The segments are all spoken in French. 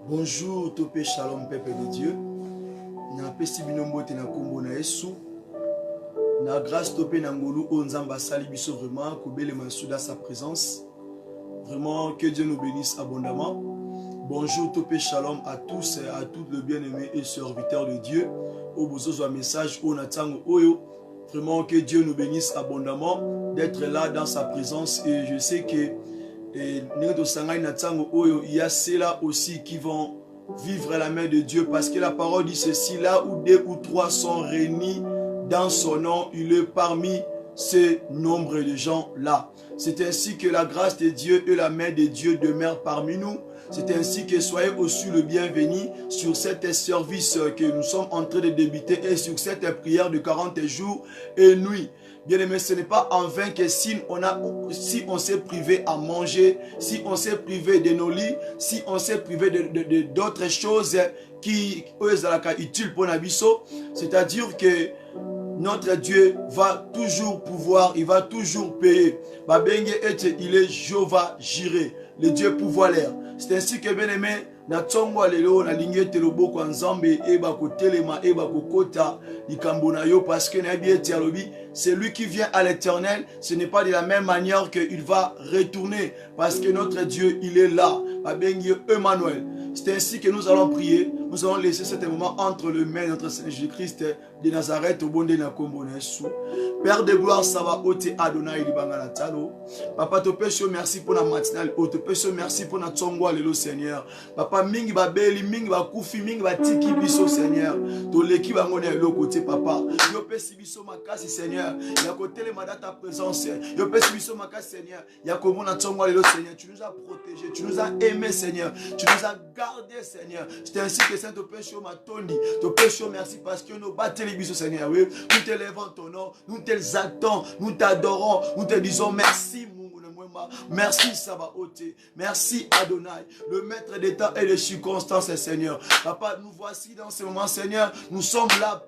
Bonjour, topé shalom, peuple de Dieu. Na pesi binombo te na kombo na Yesu. Na grâce topé na ngolu onzamba sali biso vraiment kobele masuda sa présence. Vraiment que Dieu nous bénisse abondamment. Bonjour, topé shalom à tous et à toutes les bien-aimés et serviteurs de Dieu. Au bozo un message au natango oyo. Vraiment que Dieu nous bénisse abondamment d'être là dans sa présence et je sais que il y a ceux-là aussi qui vont vivre à la main de Dieu parce que la parole dit ceci, là où 2 ou 3 sont réunis dans son nom, il est parmi ce nombre de gens-là. C'est ainsi que la grâce de Dieu et la main de Dieu demeurent parmi nous. C'est ainsi que soyez aussi le bienvenu sur cet service que nous sommes en train de débuter et sur cette prière de 40 jours et nuits. Bien aimé, ce n'est pas en vain que si on s'est privé à manger, si on s'est privé de nos lits, si on s'est privé d'autres choses qui sont utiles pour Nabiso, c'est-à-dire que notre Dieu va toujours pouvoir, il va toujours payer. Il est Jéhovah Jireh, le Dieu pouvoir l'air. C'est ainsi que bien aimé, na tsongo lelo na linge telobo kwa nzambe eba ko telema eba ko kota likambo na yo parce que na bien tialobi c'est lui qui vient à l'Éternel, ce n'est pas de la même manière qu'il va retourner parce que notre Dieu il est là, abengi Emmanuel. C'est ainsi que nous allons prier, nous allons laisser cet moment entre les mains de notre Seigneur Jésus-Christ de Nazareth au bonde na kombo na Yesu. Père de gloire, ça va ôter Adonai libangala talo. Papa to pécho merci pour la matinale, te pécho merci pour notre tsongo lelo Seigneur. Papa mingi ba beli mingi ba kufi mingi ba tiki biso Seigneur. To leki bango na lo côté papa. Yo pesi biso makasi Seigneur. Ya côté le mandat ta présence. Yo pesi biso makasi Seigneur. Ya komo na tsongo lelo Seigneur. Tu nous as protégés, tu nous as aimés Seigneur. Tu nous as gardés Seigneur. C'est ainsi que Saint to pécho matondi. To pécho merci parce que nous battons les biso Seigneur. Oui, nous t'élèvons ton nom, nous t'exaltons, nous t'adorons, nous te disons merci. Merci Sabaoth, merci Adonai, le maître des temps et des circonstances, Seigneur. Papa, nous voici dans ce moment, Seigneur. Nous sommes là,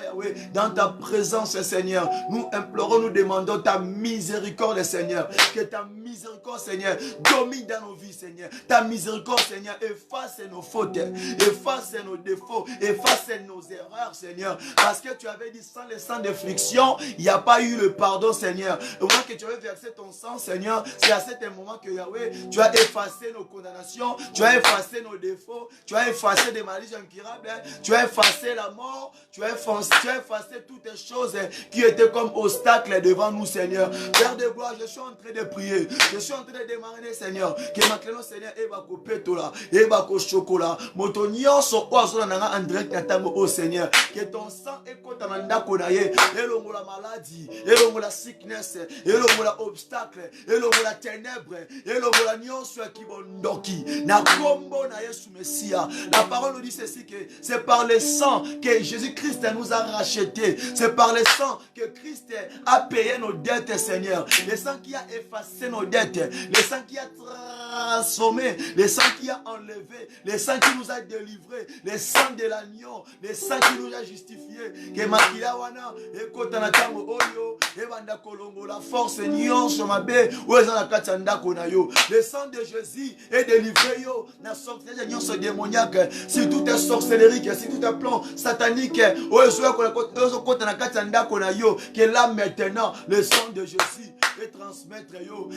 Yahweh, dans ta présence, Seigneur. Nous implorons, nous demandons ta miséricorde, Seigneur. Que ta miséricorde, Seigneur, domine dans nos vies, Seigneur. Ta miséricorde, Seigneur, efface nos fautes, efface nos défauts, efface nos erreurs, Seigneur. Parce que tu avais dit sans le sang d'affliction, il n'y a pas eu le pardon, Seigneur. Au moment que tu avais versé ton sang, Seigneur, c'est à cet moment que Yahweh, tu as effacé nos condamnations, tu as effacé nos défauts, tu as effacé des maladies incurables, tu as effacé la mort, tu as effacé toutes les choses qui étaient comme obstacles devant nous, Seigneur. Père de gloire, je suis en train de prier, je suis en train de demander, Seigneur, que ma cléno, Seigneur, eba ko petola, eba ko chocolat, motonio so oazo nanga en direct natango au Seigneur, que ton sang écoute en ndako na ye, elongo la maladie, elongo la sickness, elongo la obstacle, elongo la ténèbre, elongo la nyonso qui bondoki, na kombo na Yesu Messia. La parole nous dit ceci que c'est par le sang que Jésus-Christ nous a rachetés, c'est par le sang que Christ a payé nos dettes, Seigneur, le sang qui a effacé nos dettes, le sang qui a transformé, le sang qui a enlevé, le sang qui nous a délivrés, le sang de l'agneau, le sang qui nous a justifiés, que makila wana ekota na tango oyo ebanda kolongo la force nyonso mabe oyo la kati ndako na yo. Le sang de Jésus est délivré yo na sorcellerie nyonso démoniaque, si tout est sorcellerie, si tout est plan satanique oyo kota na kati ndako na yo, que là maintenant le sang de Jésus et transmettre yo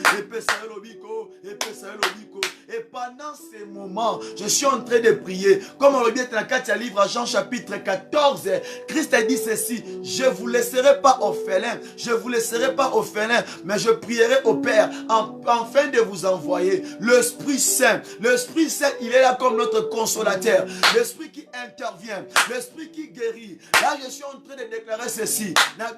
et pendant ces moments je suis en train de prier comme on le dit dans le livre à Jean chapitre 14. Christ a dit ceci: je vous laisserai pas orphelin, je vous laisserai pas orphelin, mais je prierai au Père afin de vous envoyer l'Esprit Saint. L'Esprit Saint, il est là comme notre consolateur, l'Esprit qui intervient, l'Esprit qui guérit. Là je suis en train de déclarer ceci: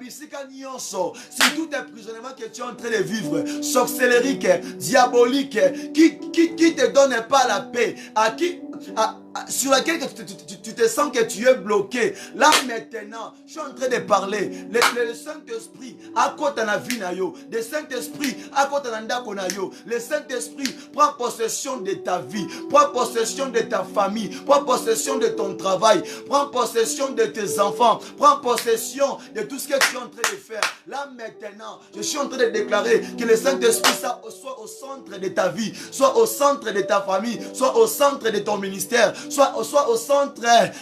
si tout emprisonnement que tu es en train de vivre, sorcellerie, diabolique, qui te donne pas la paix, à sur laquelle tu te sens que tu es bloqué. Là maintenant, je suis en train de parler. Le Saint-Esprit, à côté de la vie, le Saint-Esprit, à côté de la yo. Le Saint-Esprit prend possession de ta vie, prend possession de ta famille, prend possession de ton travail, prend possession de tes enfants, prend possession de tout ce que tu es en train de faire. Là maintenant, je suis en train de déclarer que le Saint-Esprit soit au centre de ta vie, soit au centre de ta famille, soit au centre de ton ministère, soit au centre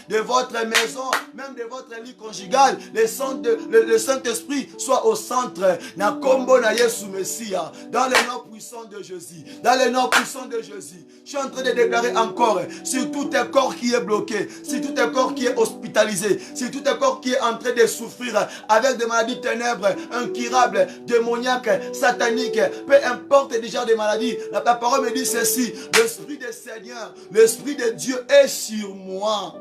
de votre maison, même de votre lit conjugal. Le Saint-Esprit soit au centre. Na kombo na Yesu Messia, dans le nom puissant de Jésus, dans le nom puissant de Jésus. Je suis en train de déclarer encore sur tout un corps qui est bloqué, sur tout un corps qui est hospitalisé, sur tout un corps qui est en train de souffrir avec des maladies ténèbres, incurables, démoniaques, sataniques, peu importe déjà des maladies. La parole me dit ceci: l'Esprit du Seigneur, l'Esprit de Dieu est sur moi.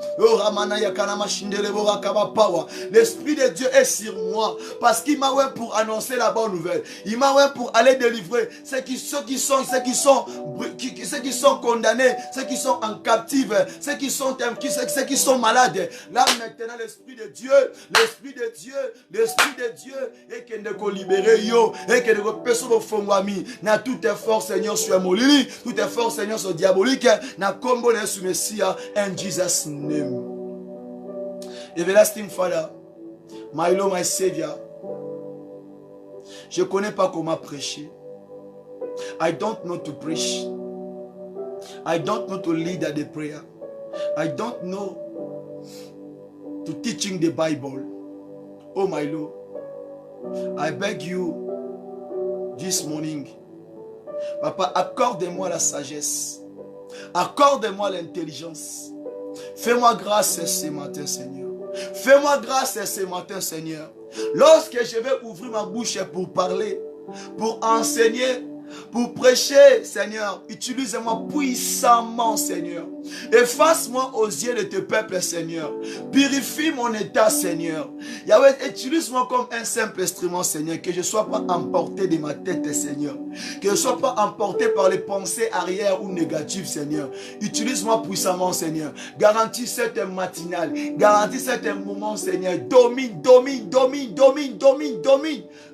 L'Esprit de Dieu est sur moi parce qu'il m'a oint pour annoncer la bonne nouvelle. Il m'a oint pour aller délivrer ceux qui sont condamnés, ceux qui sont en captive, ceux qui sont malades. Là maintenant, l'Esprit de Dieu et que nous libérer yo et que nous personne fongwami na toute force Seigneur sur molili, toute force Seigneur sur diabolique na combo na Yesu Messia in Jesus name. Everlasting Father, my Lord, my Savior, je ne connais pas comment prêcher. I don't know to preach. I don't know to lead at the prayer. I don't know to teaching the Bible. Oh my Lord, I beg you this morning, Papa, accorde-moi la sagesse. Accorde-moi l'intelligence. Fais-moi grâce ce matin, Seigneur. Fais-moi grâce ce matin, Seigneur. Lorsque je vais ouvrir ma bouche pour parler, pour enseigner, pour prêcher, Seigneur, utilise-moi puissamment, Seigneur. Efface-moi aux yeux de tes peuples, Seigneur. Purifie mon état, Seigneur. Yahweh, utilise-moi comme un simple instrument, Seigneur. Que je ne sois pas emporté de ma tête, Seigneur. Que je ne sois pas emporté par les pensées arrière ou négatives, Seigneur. Utilise-moi puissamment, Seigneur. Garantis cette matinale. Garantis cet moment, Seigneur. Domine.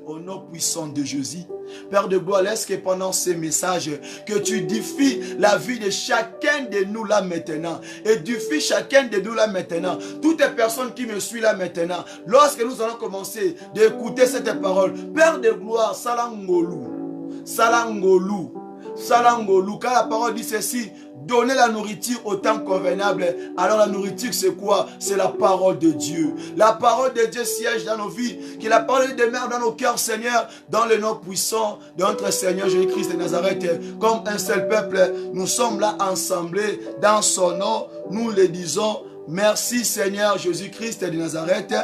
Au nom puissant de Jésus. Père de gloire, laisse que pendant ces messages, que tu édifies la vie de chacun de nous là maintenant. Édifie chacun de nous là maintenant. Toutes les personnes qui me suivent là maintenant. Lorsque nous allons commencer d'écouter cette parole, Père de gloire, Salangolou. Car la parole dit ceci: donner la nourriture au temps convenable. Alors la nourriture c'est quoi? C'est la parole de Dieu. La parole de Dieu siège dans nos vies. Que la parole demeure dans nos cœurs, Seigneur, dans le nom puissant de notre Seigneur Jésus-Christ de Nazareth. Comme un seul peuple, nous sommes là ensemblés dans son nom. Nous le disons. Merci Seigneur Jésus-Christ de Nazareth.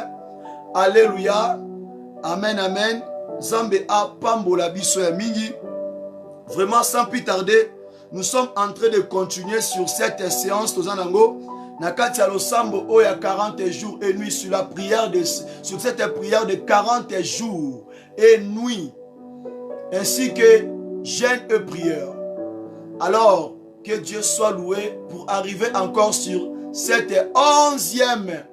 Alléluia. Amen, amen. Zambe a pambola biso ya mingi. Vraiment sans plus tarder, nous sommes en train de continuer sur cette séance Tozanango. Nakati ya losambo oya 40 jours et nuits sur sur cette prière de 40 jours et nuits, ainsi que jeûne et prière. Alors que Dieu soit loué pour arriver encore sur cette 11e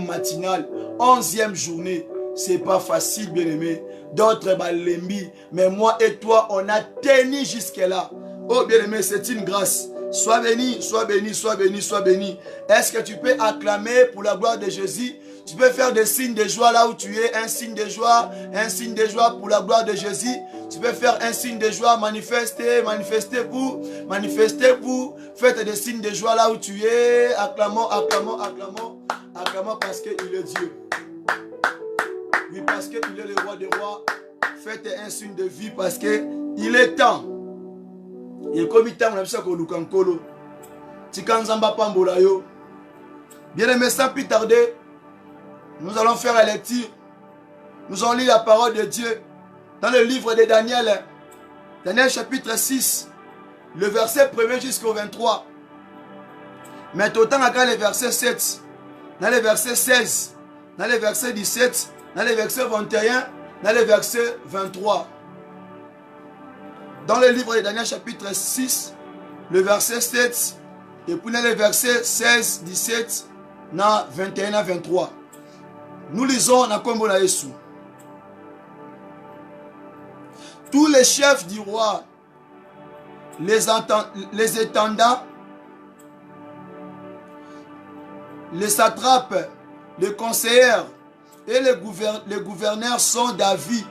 matinale, 11e journée. C'est pas facile, bien aimé. D'autres balembi, mais moi et toi, on a tenu jusque-là. Oh, bien aimé, c'est une grâce. Sois béni, sois béni, sois béni, sois béni. Est-ce que tu peux acclamer pour la gloire de Jésus? Tu peux faire des signes de joie là où tu es, un signe de joie pour la gloire de Jésus. Tu peux faire un signe de joie, manifester pour. Faites des signes de joie là où tu es. Acclamons parce qu'il est Dieu. Oui, parce qu'il est le roi des rois. Faites un signe de vie parce qu'il est temps. Il est comme il temps, on a vu ça qu'on nous cancolo. Tikanzamba pambola yo. Bien aimé, sans plus tarder, nous allons faire la lecture. Nous allons lire la parole de Dieu dans le livre de Daniel. Daniel chapitre 6, le verset 1er jusqu'au 23. Mais autant à les versets 7, dans les versets 16, dans les versets 17, dans les versets 21, dans les versets 23. Dans le livre de Daniel chapitre 6, le verset 7, et puis les versets 16, 17, 21 à 23. Nous lisons dans Kombo na Yesu. Tous les chefs du roi, les étendants, les satrapes, les conseillers et les gouverneurs sont d'avis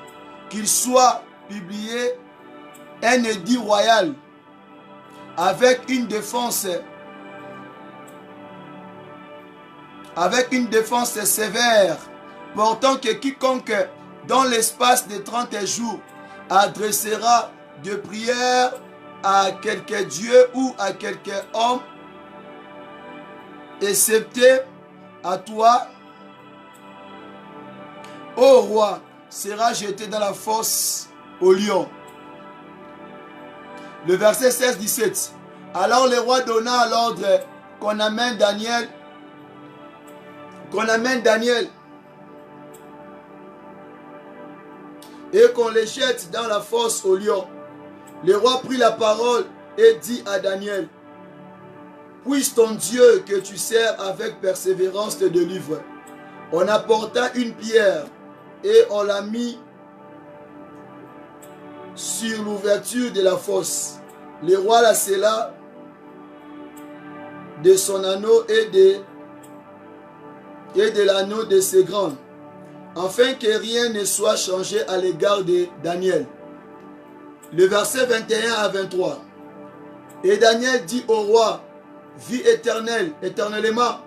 qu'il soit publié un édit royal avec une défense sévère, portant que quiconque dans l'espace de 30 jours adressera de prières à quelque Dieu ou à quelque homme, excepté à toi, ô roi, sera jeté dans la fosse au lion. Le verset 16-17. Alors le roi donna l'ordre qu'on amène Daniel, et qu'on les jette dans la fosse au lion. Le roi prit la parole et dit à Daniel, puisse ton Dieu que tu sers avec persévérance te délivre. On apporta une pierre et on l'a mis sur l'ouverture de la fosse. Le roi la scella de son anneau et de l'anneau de ses grandes, afin que rien ne soit changé à l'égard de Daniel. Le verset 21 à 23. Et Daniel dit au roi, vie éternellement,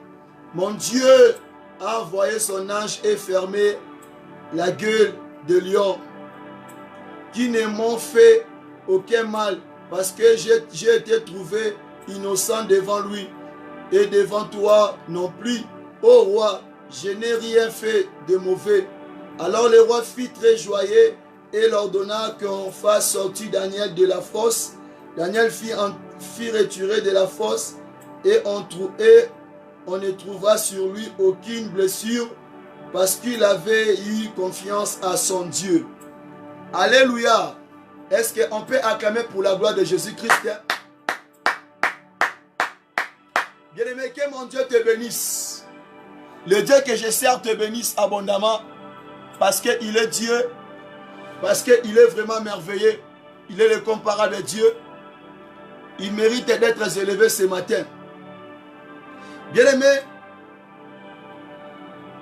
mon Dieu a envoyé son ange et fermé la gueule de lion, qui ne m'ont fait aucun mal, parce que j'ai été trouvé innocent devant lui et devant toi non plus. Ô roi, je n'ai rien fait de mauvais. Alors le roi fit très joyeux et leur donna qu'on fasse sortir Daniel de la fosse. Daniel fit retirer de la fosse et on ne trouva sur lui aucune blessure parce qu'il avait eu confiance à son Dieu. Alléluia. Est-ce qu'on peut acclamer pour la gloire de Jésus-Christ? Bien-aimé, que mon Dieu te bénisse. Le Dieu que je sers te bénisse abondamment parce qu'il est Dieu, parce qu'il est vraiment merveilleux. Il est le comparable Dieu. Il mérite d'être élevé ce matin. Bien-aimé,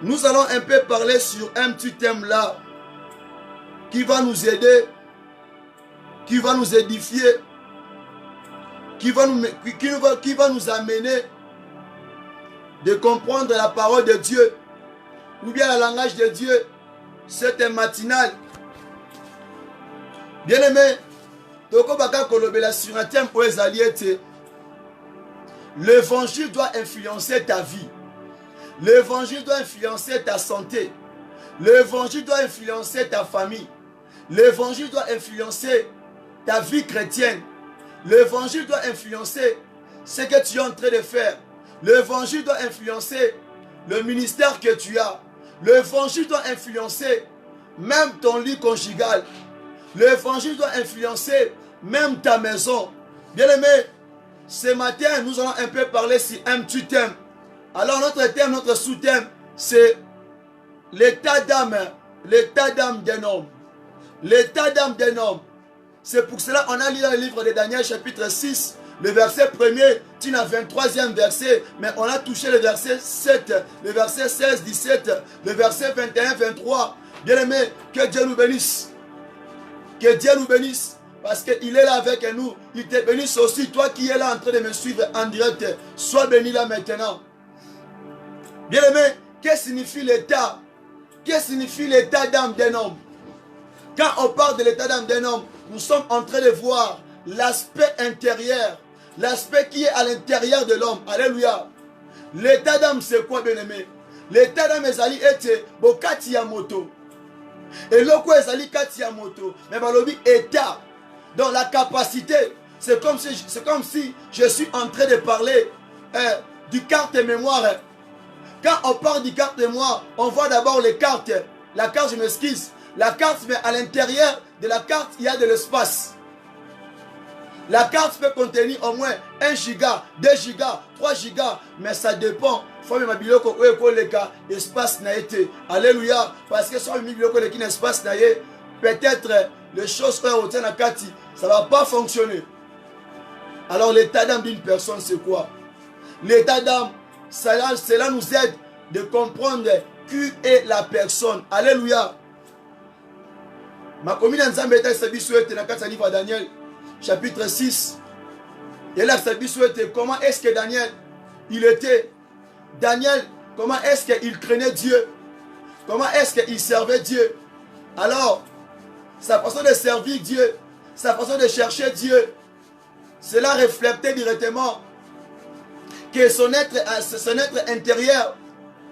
nous allons un peu parler sur un petit thème là qui va nous aider, qui va nous édifier, qui va nous amener de comprendre la parole de Dieu ou bien le langage de Dieu. C'est un matinal. Bien-aimé, l'évangile doit influencer ta vie. L'évangile doit influencer ta santé. L'évangile doit influencer ta famille. L'évangile doit influencer ta vie chrétienne. L'évangile doit influencer ce que tu es en train de faire. L'évangile doit influencer le ministère que tu as. L'évangile doit influencer même ton lit conjugal. L'évangile doit influencer même ta maison. Bien-aimé, ce matin, nous allons un peu parler sur un petit thème. Alors notre thème, notre sous-thème, c'est l'état d'âme d'un homme. L'état d'âme d'un homme. C'est pour cela qu'on a lu dans le livre de Daniel chapitre 6, le verset 1er, tu as 23e verset, mais on a touché le verset 7, le verset 16, 17, le verset 21, 23. Bien-aimé, que Dieu nous bénisse. Que Dieu nous bénisse. Parce qu'il est là avec nous. Il te bénisse aussi. Toi qui es là en train de me suivre en direct, sois béni là maintenant. Bien-aimé, qu'est-ce que signifie l'état? Qu'est-ce que signifie l'état d'âme d'un homme? Quand on parle de l'état d'âme d'un homme, nous sommes en train de voir l'aspect intérieur, l'aspect qui est à l'intérieur de l'homme. Alléluia. L'état d'âme, c'est quoi, bien-aimé? L'état d'âme, ezali ete bokati ya moto. Et loko ezali kati ya moto. Mais balobi état. Donc la capacité, c'est comme si je suis en train de parler du carte mémoire. Quand on parle du carte mémoire, on voit d'abord les cartes. La carte, je m'excuse. La carte, mais à l'intérieur de la carte, il y a de l'espace. La carte peut contenir au moins 1 giga, 2 gigas, 3 gigas, mais ça dépend. Faut même biloko ko leka espace na été. Alléluia, parce que soit biloko leki espace na yé, peut-être les choses que on tient na kati, ça va pas fonctionner. Alors l'état d'âme d'une personne c'est quoi? L'état d'âme, cela nous aide de comprendre qui est la personne. Alléluia. Ma commune Nzambe était sabiso était na kati livre Daniel chapitre 6. Et là sabiso était comment est-ce que Daniel il était? Daniel, comment est-ce qu'il craignait Dieu? Comment est-ce qu'il servait Dieu? Alors, sa façon de servir Dieu, sa façon de chercher Dieu, cela reflétait directement que son être intérieur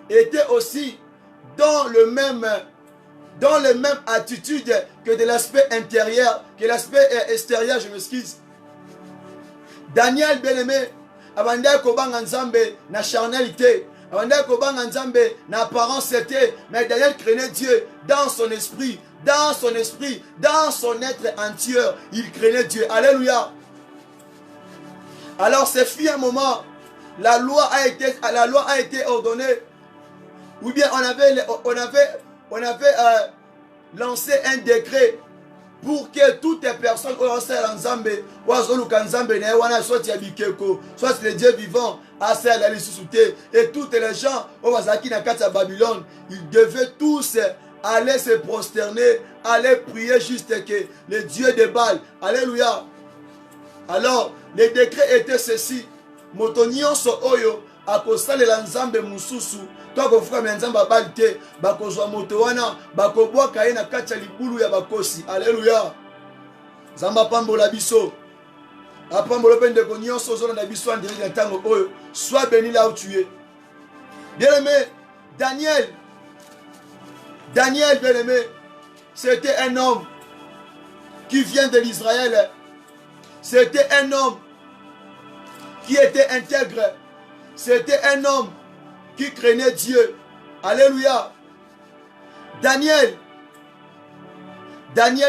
était aussi dans le même attitude que de l'aspect intérieur, que l'aspect extérieur, je m'excuse. Daniel, bien-aimé, Abanda kobanga Nzambe na charnalité, Abanda kobanga Nzambe na apparence c'était, mais Daniel craignait Dieu dans son esprit, dans son être entier, il craignait Dieu. Alléluia. Alors c'est fut un moment, la loi a été ordonnée, ou bien on avait lancé un décret pour que toutes les personnes soit les dieux vivants, et toutes les gens à Babylone, ils devaient tous aller se prosterner, aller prier juste que le Dieu de Baal. Alléluia. Alors, le décret était ceci. Motonio so oyo akosalela Nzambe mususu to kofuka Nzambe Baal te bakozwa moto wana bakobwaka ye na kati ya libulu ya bakosi. Alléluia. Nzamba pambola biso. Apambola pe ndeko nyonso ozolanda biso en direct na ntango oyo. Sois béni là où tu es. Bien-aimé, Daniel, bien-aimé, c'était un homme qui vient de l'Israël. C'était un homme qui était intègre. C'était un homme qui craignait Dieu. Alléluia. Daniel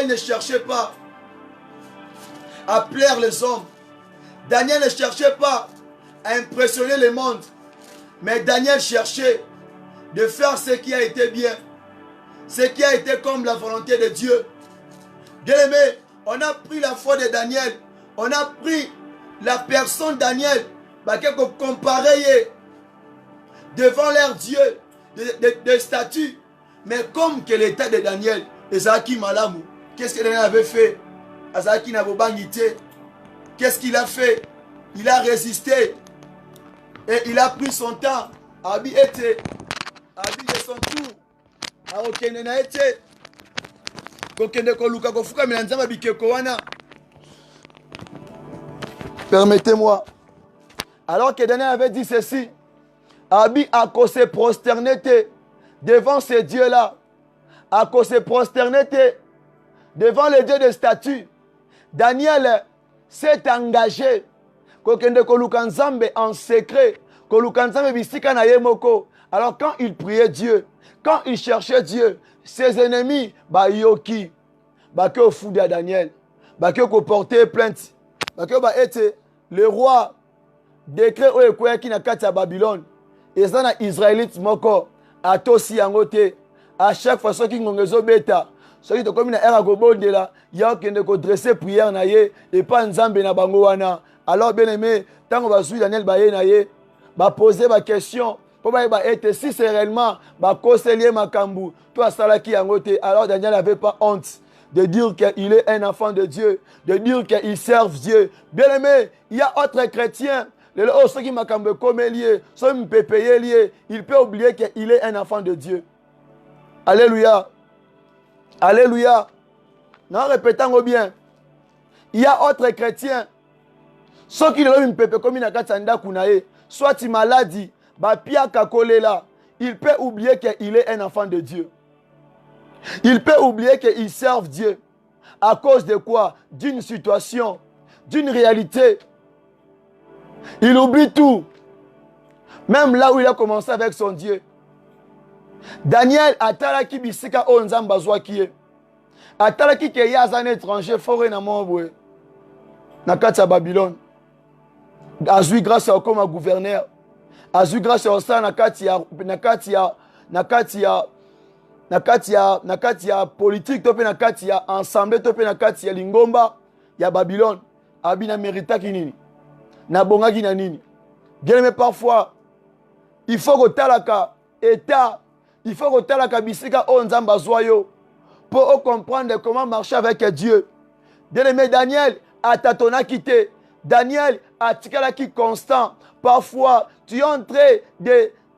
ne cherchait pas à plaire les hommes. Daniel ne cherchait pas à impressionner le monde. Mais Daniel cherchait de faire ce qui a été bien. Ce qui a été comme la volonté de Dieu. Bien-aimé, on a pris la foi de Daniel. On a pris la personne de Daniel. Comparer devant leur Dieu de statut. Mais comme que l'état de Daniel, Ezaki Malamou, qu'est-ce que Daniel avait fait? Azaki Nabobangité, qu'est-ce qu'il a fait? Il a résisté. Et il a pris son temps. Abi était. Abi de son tour. Arokene na été. Kokende koluka kofuka milanzama bikeko wana. Permettez-moi. Alors que Daniel avait dit ceci, Abi a se prosterner devant ces dieux-là, a se prosterner devant les dieux de statue. Daniel s'est engagé en secret. Alors quand il priait Dieu, quand il cherchait Dieu, ses ennemis, yoki, au fou de Daniel, ko porter plainte, le roi décret qui na kati ya Babylone, et ça na Israélite moko, atosi yangote, à chaque fois qui ngongezo beta, ceux qui te comme na era gobondela, ya okende ko dresser prière na ye, et pas nzambe na bango wana. Alors bien aimé, tant qu'on va suivre Daniel baye na ye, ba poser ma question, pour ba être si c'est réellement ba conseiller makambu, toi salaki yangote, alors Daniel n'avait pas honte de dire qu'il est un enfant de Dieu, de dire qu'il serve Dieu. Bien aimé, il y a autres chrétiens, ceux qui m'ont comme lié, ceux qui me payer lié, il peut oublier qu'il est un enfant de Dieu. Alléluia. Alléluia. Non, répétons bien. Il y a autres chrétiens, ceux qui ne peuvent comme une soit il maladie, il peut oublier qu'il est un enfant de Dieu. Il peut oublier qu'il serve Dieu. À cause de quoi? D'une situation, d'une réalité. Il oublie tout. Même là où il a commencé avec son Dieu. Daniel atalaki bisika o nzamba zwa kiye. Atalaki ke ya un étranger foré na mobwe. na kati ya Babylone. Azui grâce à comme gouverneur. Azui grâce à ça na kati ya politique to pe na kati ya ensemble to pe na kati ya lingomba ya Babylone. Abina mérita kinini. Na bonga ki na nini. Bien aimé, parfois il faut que talaka état, il faut que talaka bisika o nzamba zoyo pour comprendre comment marcher avec Dieu. Bien aimé, Daniel a tatona quitté. Daniel a tikalaki constant. Parfois, tu es en train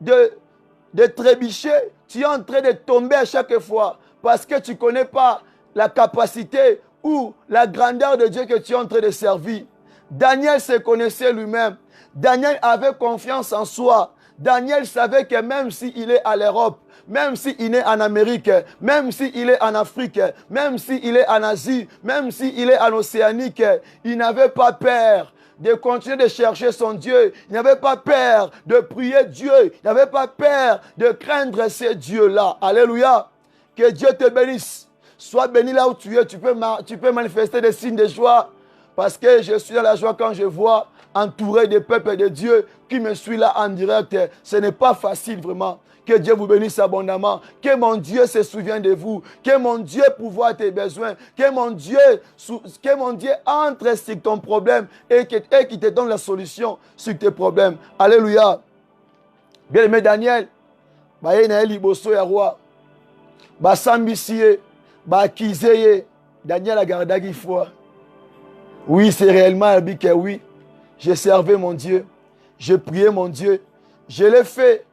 de trébucher, tu es en train de tomber à chaque fois parce que tu ne connais pas la capacité ou la grandeur de Dieu que tu es en train de servir. Daniel se connaissait lui-même. Daniel avait confiance en soi. Daniel savait que même s'il est à l'Europe, même s'il est en Amérique, même s'il est en Afrique, même s'il est en Asie, même s'il est en Océanique, il n'avait pas peur de continuer de chercher son Dieu. Il n'avait pas peur de prier Dieu. Il n'avait pas peur de craindre ces dieux-là. Alléluia. Que Dieu te bénisse. Sois béni là où tu es. Tu peux manifester des signes de joie. Parce que je suis dans la joie quand je vois entouré des peuples de Dieu qui me suivent là en direct. Ce n'est pas facile vraiment. Que Dieu vous bénisse abondamment. Que mon Dieu se souvienne de vous. Que mon Dieu pourvoie tes besoins. Que mon Dieu entre sur ton problème et qu'il te donne la solution sur tes problèmes. Alléluia. Bien aimé Daniel. Daniel a gardé foi. Oui, c'est réellement que oui. Je servais mon Dieu. Je priais mon Dieu. Je l'ai fait.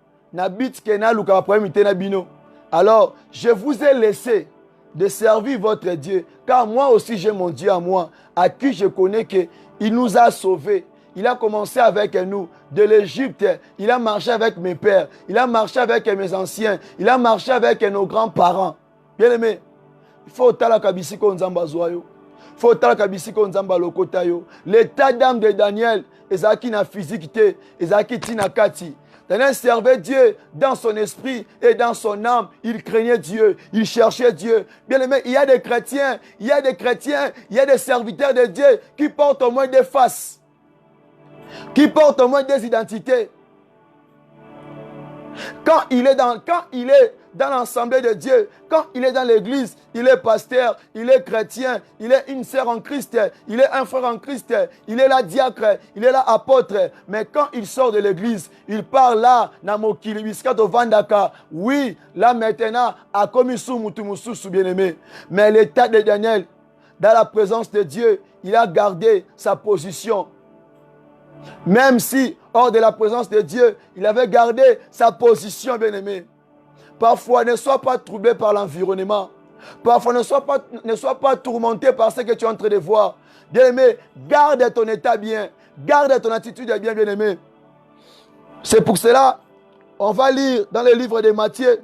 Alors, je vous ai laissé de servir votre Dieu. Car moi aussi, j'ai mon Dieu à moi, à qui je connais qu'il nous a sauvés. Il a commencé avec nous de l'Égypte. Il a marché avec mes pères. Il a marché avec mes anciens. Il a marché avec nos grands-parents. Bien aimé, il faut talakabisi konzamba zoyo. Il faut talakabisi konzamba lokotayo. L'état d'âme de Daniel, ezaki na physique te, ezaki tina kati. Daniel servait Dieu dans son esprit et dans son âme. Il craignait Dieu, il cherchait Dieu. Bien aimé, il y a des chrétiens, il y a des serviteurs de Dieu qui portent au moins des faces, qui portent au moins des identités. Quand il est dans l'assemblée de Dieu, quand il est dans l'église, il est pasteur, il est chrétien, il est une sœur en Christ, il est un frère en Christ, il est là diacre, il est là apôtre. Mais quand il sort de l'église, il parle là, Namokili Biskato Vandaka. Oui, là maintenant, à Komisu Mutumusu, bien-aimé. Mais l'état de Daniel, dans la présence de Dieu, il a gardé sa position. Même si, hors de la présence de Dieu, il avait gardé sa position, bien-aimé. Parfois, ne sois pas troublé par l'environnement. Parfois, ne sois pas tourmenté par ce que tu es en train de voir. Bien-aimé, garde ton état bien. Garde ton attitude bien, bien-aimé. C'est pour cela, on va lire dans le livre de Matthieu,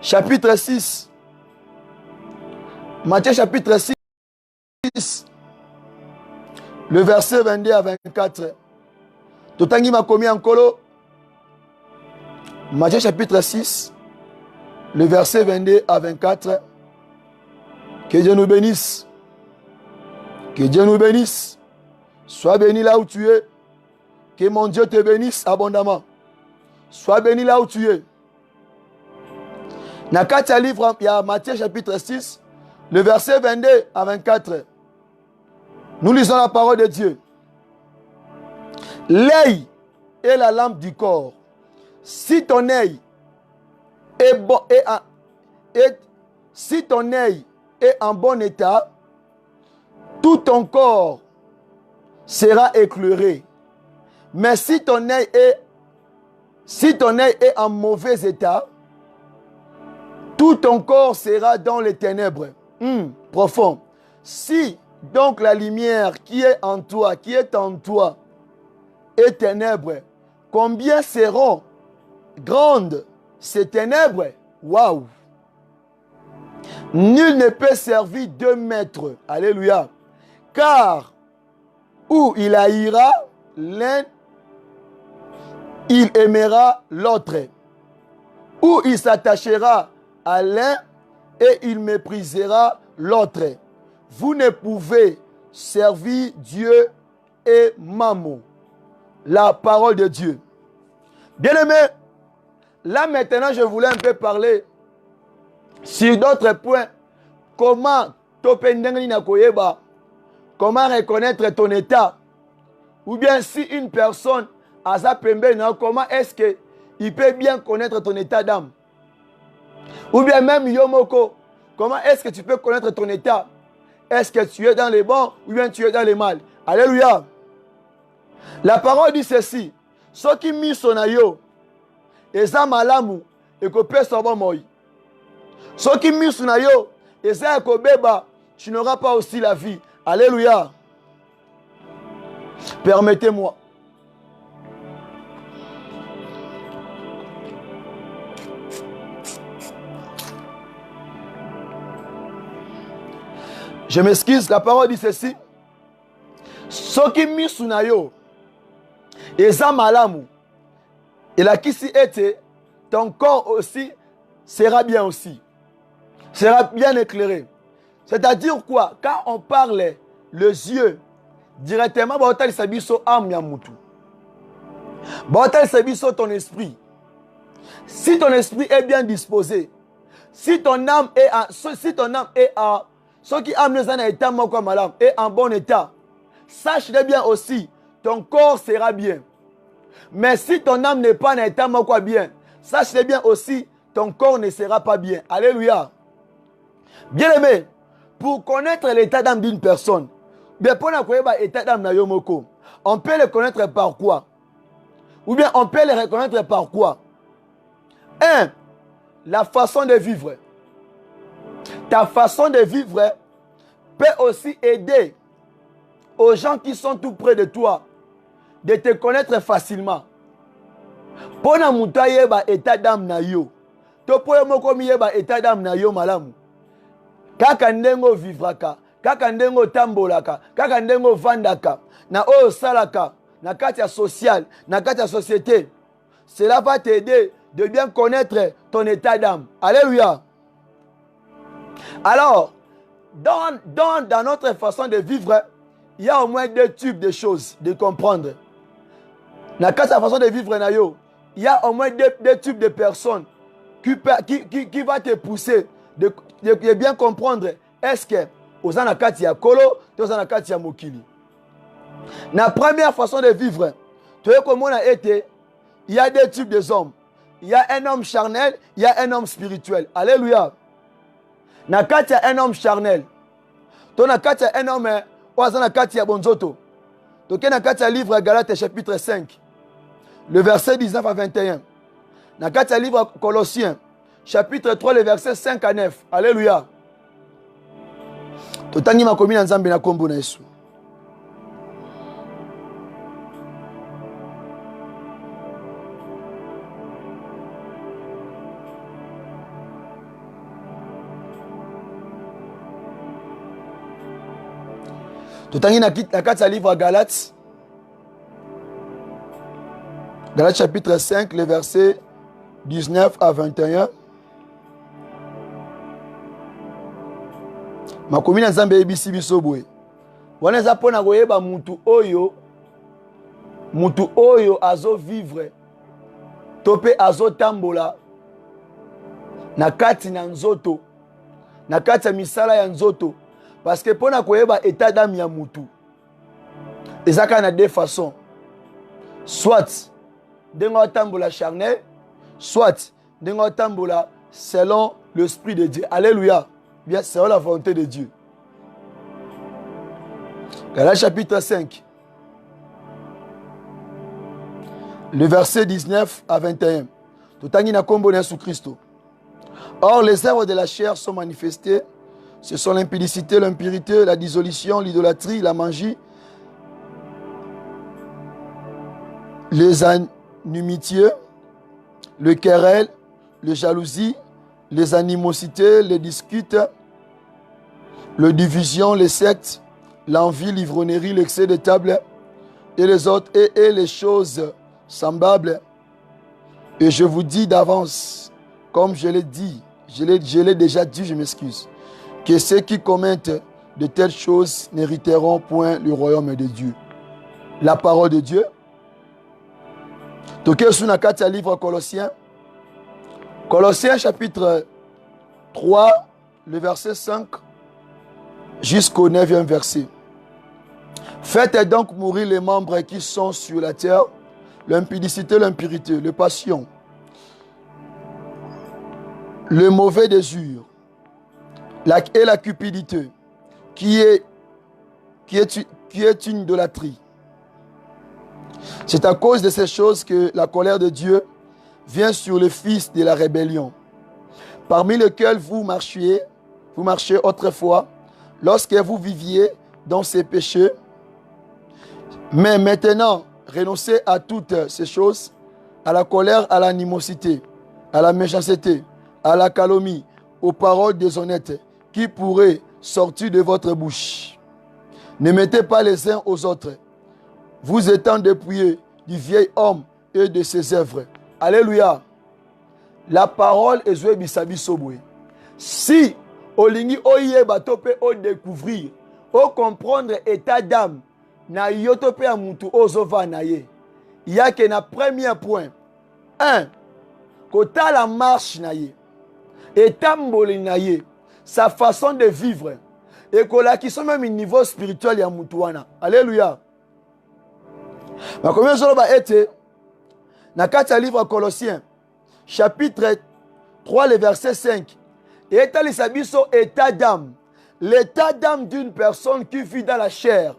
chapitre 6. Matthieu, chapitre 6. Le verset 22 à 24. Totangi m'a commis en colo. Matthieu chapitre 6. Le verset 22 à 24. Que Dieu nous bénisse. Que Dieu nous bénisse. Sois béni là où tu es. Que mon Dieu te bénisse abondamment. Sois béni là où tu es. Nakati livre, il y a Matthieu chapitre 6. Le verset 22 à 24. Nous lisons la parole de Dieu. L'œil est la lampe du corps. Si ton œil est bon si ton œil est en bon état, tout ton corps sera éclairé. Mais si ton œil est en mauvais état, tout ton corps sera dans les ténèbres. Profond. Si donc la lumière qui est en toi, est ténèbres, combien seront grandes ces ténèbres? Waouh! Nul ne peut servir deux maîtres. Alléluia. Car où il haïra l'un, il aimera l'autre. Ou il s'attachera à l'un et il méprisera l'autre. Vous ne pouvez servir Dieu et Mammon. La parole de Dieu. Bien-aimé, là maintenant je voulais un peu parler sur d'autres points. Comment reconnaître ton état? Ou bien si une personne a sa pembene, comment est-ce qu'il peut bien connaître ton état d'âme? Ou bien même Yomoko, comment est-ce que tu peux connaître ton état? Est-ce que tu es dans les bons ou bien tu es dans les mal? Alléluia. La parole dit ceci. Ceux qui mis son ayo, eza malamu, et que personne bon moi. Ceux qui mis son ayo, eza ekobeba, tu n'auras pas aussi la vie. Alléluia. Permettez-moi. Je m'excuse, la parole dit ceci. Soki misunayo, eza malamu. Et la qui si était, ton corps aussi sera bien aussi. Sera bien éclairé. C'est-à-dire quoi? Quand on parle les yeux, directement, baotal sabiso âme yamutu. Baotal sabiso ton esprit. Si ton esprit est bien disposé, si ton âme est ceux qui amenent un état malam et en bon état, sache bien aussi, ton corps sera bien. Mais si ton âme n'est pas en état bien, sache bien aussi, ton corps ne sera pas bien. Alléluia. Bien aimé, pour connaître l'état d'âme d'une personne, bien pour l'état d'âme na yomoko, on peut le connaître par quoi? Ou bien on peut le reconnaître par quoi? 1. La façon de vivre. Ta façon de vivre peut aussi aider aux gens qui sont tout près de toi de te connaître facilement. Pona muta yeba état d'âme na yo. To poyo moko mi yeba état d'âme na yo malamu. Kaka ndengo vivraka, kaka ndengo tambolaka, kaka ndengo vandaka, na oyo salaka, na kati ya social, na kati ya société. Cela va t'aider de bien connaître ton état d'âme. Alléluia. Alors, dans notre façon de vivre, il y a au moins 2 types de choses de comprendre. Dans la façon de vivre, il y a au moins 2 types de personnes qui va te pousser de bien comprendre est-ce que aux anakati ya kolo, aux anakati ya mokili. La première façon de vivre, tu vois comment on a été, il y a 2 types de hommes. Il y a un homme charnel, il y a un homme spirituel. Alléluia. Nakati ya un homme charnel. To nakati ya un homme oza nakati ya bonzoto. To ke nakati ya livre Galates chapitre 5. Le verset 19 à 21. Nakati ya livre Colossiens chapitre 3 le verset 5 à 9. Alléluia. To tangi makomi na Nzambe na kombo na Yesu. Tout en la carte livre à Galates. Galates chapitre 5, le verset 19 à 21. Ma commune Nzambe ebisi biso boye. Wana za pona koyeba mutu oyo azo vivre. Tope azo tambola. Na kati na nzoto. Na kati ya misala ya nzoto. Parce que pour koyeba état d'âme ya mutu, ezaka na 2 façons. Soit dengo tambola charnel, soit dengo tambola selon l'esprit de Dieu. Alléluia. Bien, selon la volonté de Dieu. Galates chapitre 5. Le verset 19 à 21. Tout en na kombo na sous Christo. Or les œuvres de la chair sont manifestées. Ce sont l'impudicité, l'impurité, la dissolution, l'idolâtrie, la magie, les inimitiés, le querelle, les jalousies, les animosités, les disputes, les divisions, les sectes, l'envie, l'ivrognerie, l'excès de table et les autres et les choses semblables. Et je vous dis d'avance, comme je l'ai dit, je l'ai déjà dit, je m'excuse, que ceux qui commettent de telles choses n'hériteront point le royaume de Dieu. La parole de Dieu. Toke sous nakati livre Colossiens. Colossiens chapitre 3, le verset 5 jusqu'au 9e verset. Faites donc mourir les membres qui sont sur la terre, l'impudicité, l'impurité, les passions, le mauvais désir et la cupidité, qui est une idolâtrie. C'est à cause de ces choses que la colère de Dieu vient sur les fils de la rébellion, parmi lesquels vous marchiez autrefois, lorsque vous viviez dans ces péchés. Mais maintenant, renoncez à toutes ces choses, à la colère, à l'animosité, à la méchanceté, à la calomnie, aux paroles déshonnêtes qui pourraient sortir de votre bouche. Ne mettez pas les uns aux autres, vous étant dépouillés du vieil homme et de ses œuvres. Alléluia. La parole est jouée bisabi sobwe. Si olingi oye batope o découvrir, o comprendre état d'âme na yotope ya mutu ozova na ye. Il y a que na premier point. 1. Kota la marche na ye. Etamboli na ye. Sa façon de vivre. Et kola qui sont même au niveau spirituel ya mutu wana. Alléluia. Ma combien de ba été na kati livre Colossiens chapitre 3 le verset 5. Et étalisa biso état d'âme. L'état d'âme d'une personne qui vit dans la chair.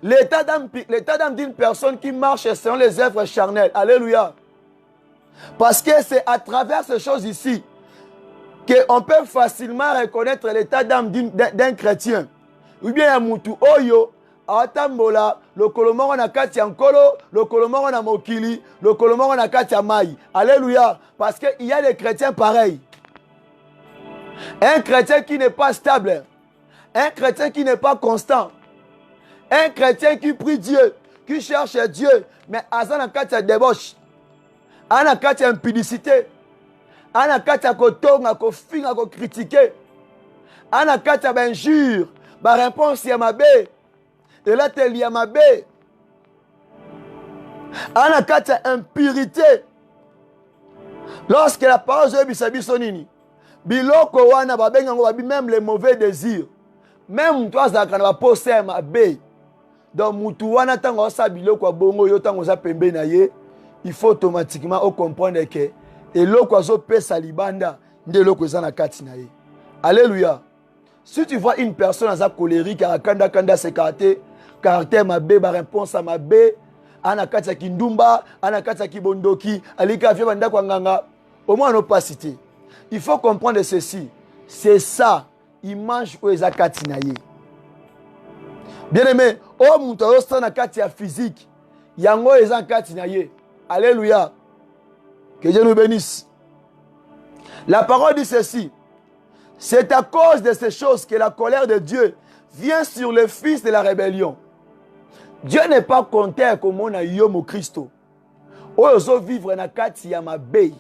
L'état d'âme d'une personne qui marche selon les œuvres charnelles. Alléluia. Parce que c'est à travers ces choses ici qu'on peut facilement reconnaître l'état d'âme d'un chrétien. Ou bien un mutu oyo, atambola, le kolomongo na kati ya nkolo, le kolomongo na mokili, le kolomongo na kati ya mai. Alléluia. Parce qu'il y a des chrétiens pareils. Un chrétien qui n'est pas stable. Un chrétien qui n'est pas constant. Un chrétien qui prie Dieu, qui cherche Dieu, mais azan na kati ya débauche. Ana kati ya impudicité. Ana kati ya kotonga, kofinga, ko critiquer. Ana kati ya injure, ba réponse ya mabe. Et là te li ya mabe. Ana kati ya impurité. Lorsque la parole de bisabiso nini, biloko wana babenga ngo babi même les mauvais désirs. Même toi zaka na pose ya mabe. Donc mutu wana tango sa biloko bongo yo tango za pembe na ye, il faut automatiquement comprendre que eloko azo pesa libanda nde eloko eza na kati na ye. Alléluia. Si tu vois une personne aza colérique, kanda se caractère mabe, ba réponse à mabe, ana kati ya kindumba, ana kati ya kibondoki, alika vya banda kwa nganga, au moins opacité. Il faut comprendre ceci. C'est ça, image ou eza kati na ye. Bien aimé, oh mutu osta na kati ya physique, yango eza kati na ye. Alléluia. Que Dieu nous bénisse. La parole dit ceci. C'est à cause de ces choses que la colère de Dieu vient sur les fils de la rébellion. Dieu n'est pas content comme on a yomo Christo. Ozo vivre na kati ya mabe,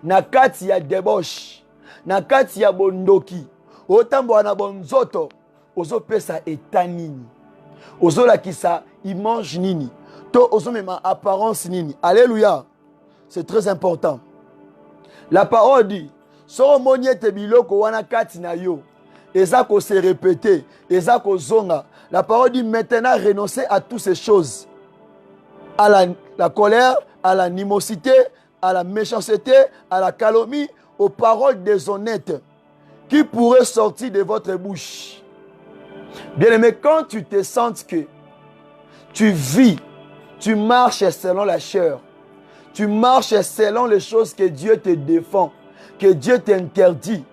na kati ya débauche, na kati ya bondoki, otambo na bonzoto, ozo pesa etanini, ozo la kisa image nini, to ozo mema apparence nini. Alléluia. C'est très important. La parole dit, so monye te biloko wana kati na yo, eza ko se répéter, eza ko zonga. La parole dit maintenant renoncer à toutes ces choses. À la colère, à l'animosité, à la méchanceté, à la calomnie, aux paroles déshonnêtes qui pourraient sortir de votre bouche. Bien aimé, quand tu te sens que tu vis, tu marches selon la chair, tu marches selon les choses que Dieu te défend, que Dieu t'interdit.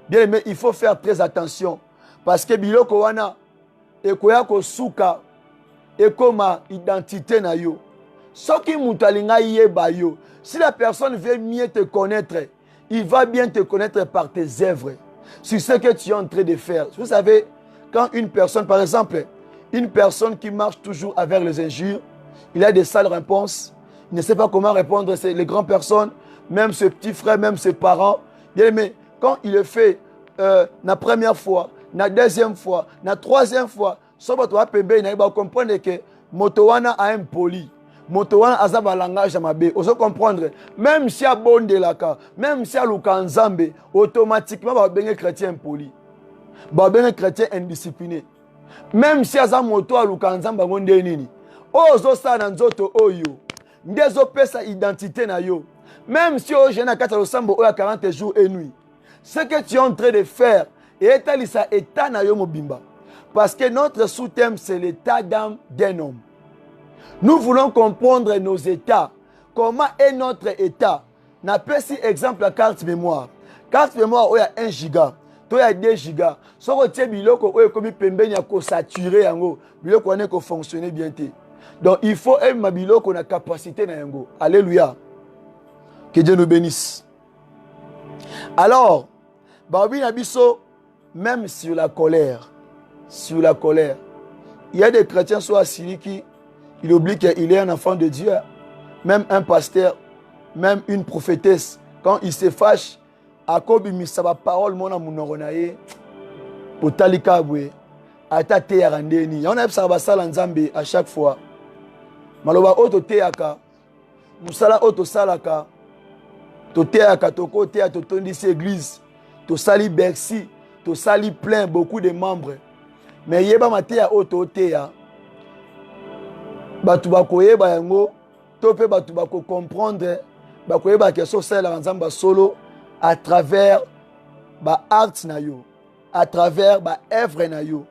Bien aimé, il faut faire très attention. Parce que biloko wana, ekoya ko suka, ekoma identité na yo. Soki mutalinga yeba yo. Si la personne veut mieux te connaître, il va bien te connaître par tes œuvres, sur ce que tu es en train de faire. Vous savez, quand une personne, par exemple, une personne qui marche toujours avec les injures, il a des sales réponses, il ne sait pas comment répondre, c'est les grandes personnes, même ses petits frères, même ses parents. Bien aimé, quand il le fait la première fois, na deuxième fois, na troisième fois, so bato wa pembe na ba comprendre que moto wana a impoli. Moto wana aza ba langage mabe. Oso comprendre, même si a bondelaka, même si a lukanzambe, automatiquement ba benga chrétien impoli. Ba benga chrétien indiscipliné. Même si aza moto a lukanzamba ngonde nini. Ozo sa na nzoto oyo. Ndezo pesa identité na yo. Même si au jeune à 4 sambo oya 40 jours et nuits. Ce que tu es en train de faire et ça état na yo mobimba. Parce que notre sous-thème c'est l'état d'âme d'un homme. Nous voulons comprendre nos états. Comment est notre état? Na pesi exemple à carte mémoire. Carte mémoire oya 1 giga. To ya 2 giga. Soko tie biloko oyo komi pembeni ya ko saturer yango. Biloko wane ko fonctionner bien té. Donc il faut aimer biloko na capacité na yango. Alléluia. Que Dieu nous bénisse. Alors, Babi Nabiso, même sur la colère, il y a des chrétiens soit assis qui il oublie qu'il est un enfant de Dieu, même un pasteur, même une prophétesse, quand il se fâche, à cause de sa parole, mon amour, au talikabwe, à ta te yarandeni, on a ça nzambe à chaque fois. Maloba auto teaka, musala auto salaka. Totéaka toko téa totondisi église, to sali Bercy, to sali plein beaucoup de membres. Mais yeba matéa auto téa. Batu bakoyeba yango, topé batu bako comprendre, bakoyeba que so sala nzamba solo à travers ba art na yo, à travers ba œuvre na yo,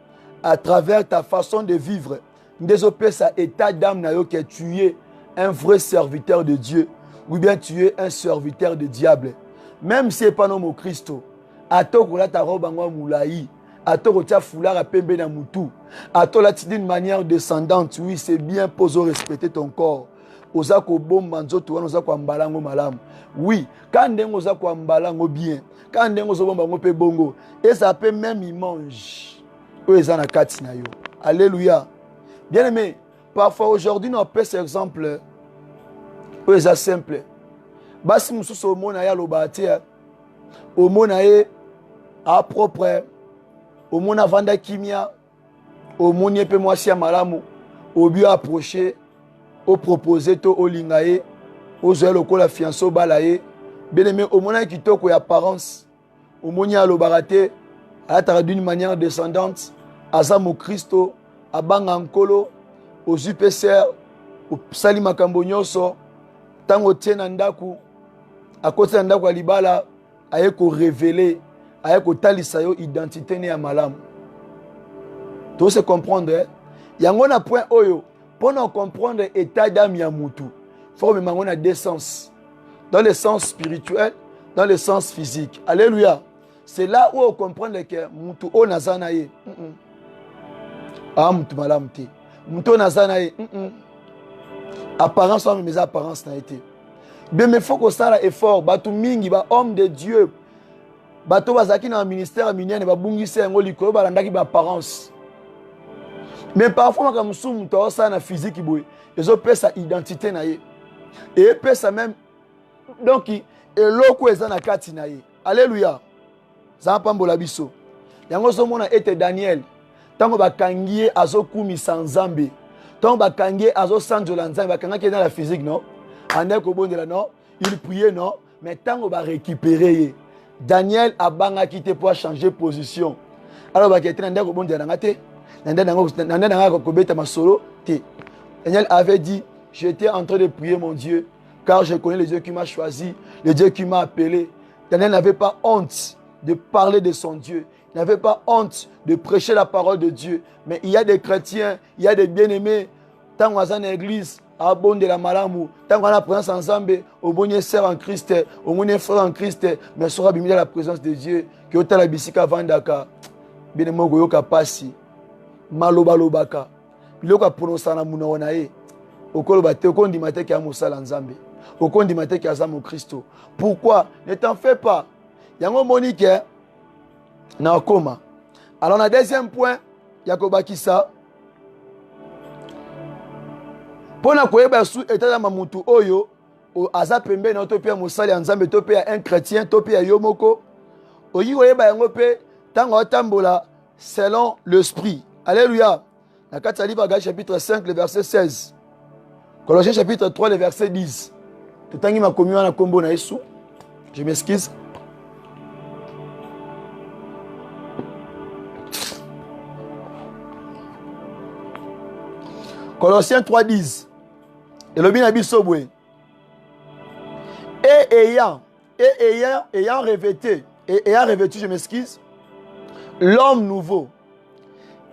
à travers ta façon de vivre. Ndezopé sa état d'âme na yo que tu es un vrai serviteur de Dieu. Ou bien tu es un serviteur de diable. Même si ce n'est pas non Christo. Atoko la ta robe en moulaï. Atoko tia foulard à pembe na moutou. Atoko la d'une manière descendante. Oui, c'est bien pour respecter ton corps. Ozako bomba nzoto wana ozako ambalango malamu. Oui, quand ndengo ozako ambalango bien. Quand ndengo ozobomba ngo pe bongo. Et ça peut même y mange. Eux ils en a kati na yo. Alléluia. Bien aimé, parfois aujourd'hui nous avons cet exemple. Oui, c'est simple. Basi mususu omona ya lobatia. Omona ye a propre. Omona vanda kimia. Omoni pe mwasi ya malamu. Obi approcher. O proposer to o lingaye. O zoe lokola fianso balaye. Bien aimé, omona kitoko ya apparence. Omoni ya lobarate. Atara d'une manière descendante. Azamo Christo. Abanga nkolo. Ozupe ser. O sali makambo nyoso. Tango tiena ndaku akoti na ndaku alibala aye ko révéler aye ko talisa yo identité ne ya malamu. To se comprendre yango na point oyo pour nous comprendre état d'âme ya mutu faut même on a deux sens, dans le sens spirituel, dans le sens physique. Alléluia. C'est là où on comprend que mutu o nazana ye mutu malamu te mutu nazana ye apparence mes apparences n'a été. Bien mais faut que ça effort batu mingi ba homme de Dieu. Bato bazaki na ministère miniane ba bungisi ngo likolo balandaki ba apparence. Mais parfois quand musumu to ça na physique boy, ezo pesa identité na ye. Et pesa même donc eloko eza na kati na ye. Alléluia. Ça pambola biso. Yango so mona ete Daniel tango bakangie azokumi sanzambe. Tant bakangie azo sanjola nzambe bakangaki dans la physique non ande ko bondela non il priait non mais tango ba récupérer Daniel a banga quitté pour changer position alors bakete nande ko bondela ngate nande ko beta masolo te. Daniel avait dit j'étais en train de prier mon Dieu car je connais le Dieu qui m'a choisi, le Dieu qui m'a appelé. Daniel n'avait pas honte de parler de son Dieu. Il n'avait pas honte de prêcher la parole de Dieu. Mais il y a des chrétiens, il y a des bien-aimés. Tant qu'on est dans l'église, à bon de la malamu, tant qu'on a la présence ensemble, au bon sœur en Christ, au bon frère en Christ, mais sera bimé la présence de Dieu. Que au la bisika vandaka, bien-aimé goyoka pasi, maloba lobaka, biloka prononcer na muna onae, okoloba te okondi mate ki amosala nzambe, okondi mate ki azamo Christo. Pourquoi? Ne t'en fais pas. Yango Monique. Na koma. Alors, le deuxième point, Yakoba Kissa. Pour na koyeba sou état ma mutu oyo, o aza pembe na topia musali nzambe topia un chrétien topia yomoko. Oyi koyeba yango pe tango otambola selon l'esprit. Alléluia. Dans le livre Galates chapitre 5, le verset 16. Colossiens chapitre 3, le verset 10. Je m'excuse. Colossiens 3, 10. Et le bien habillé et ayant revêtu, je m'excuse, l'homme nouveau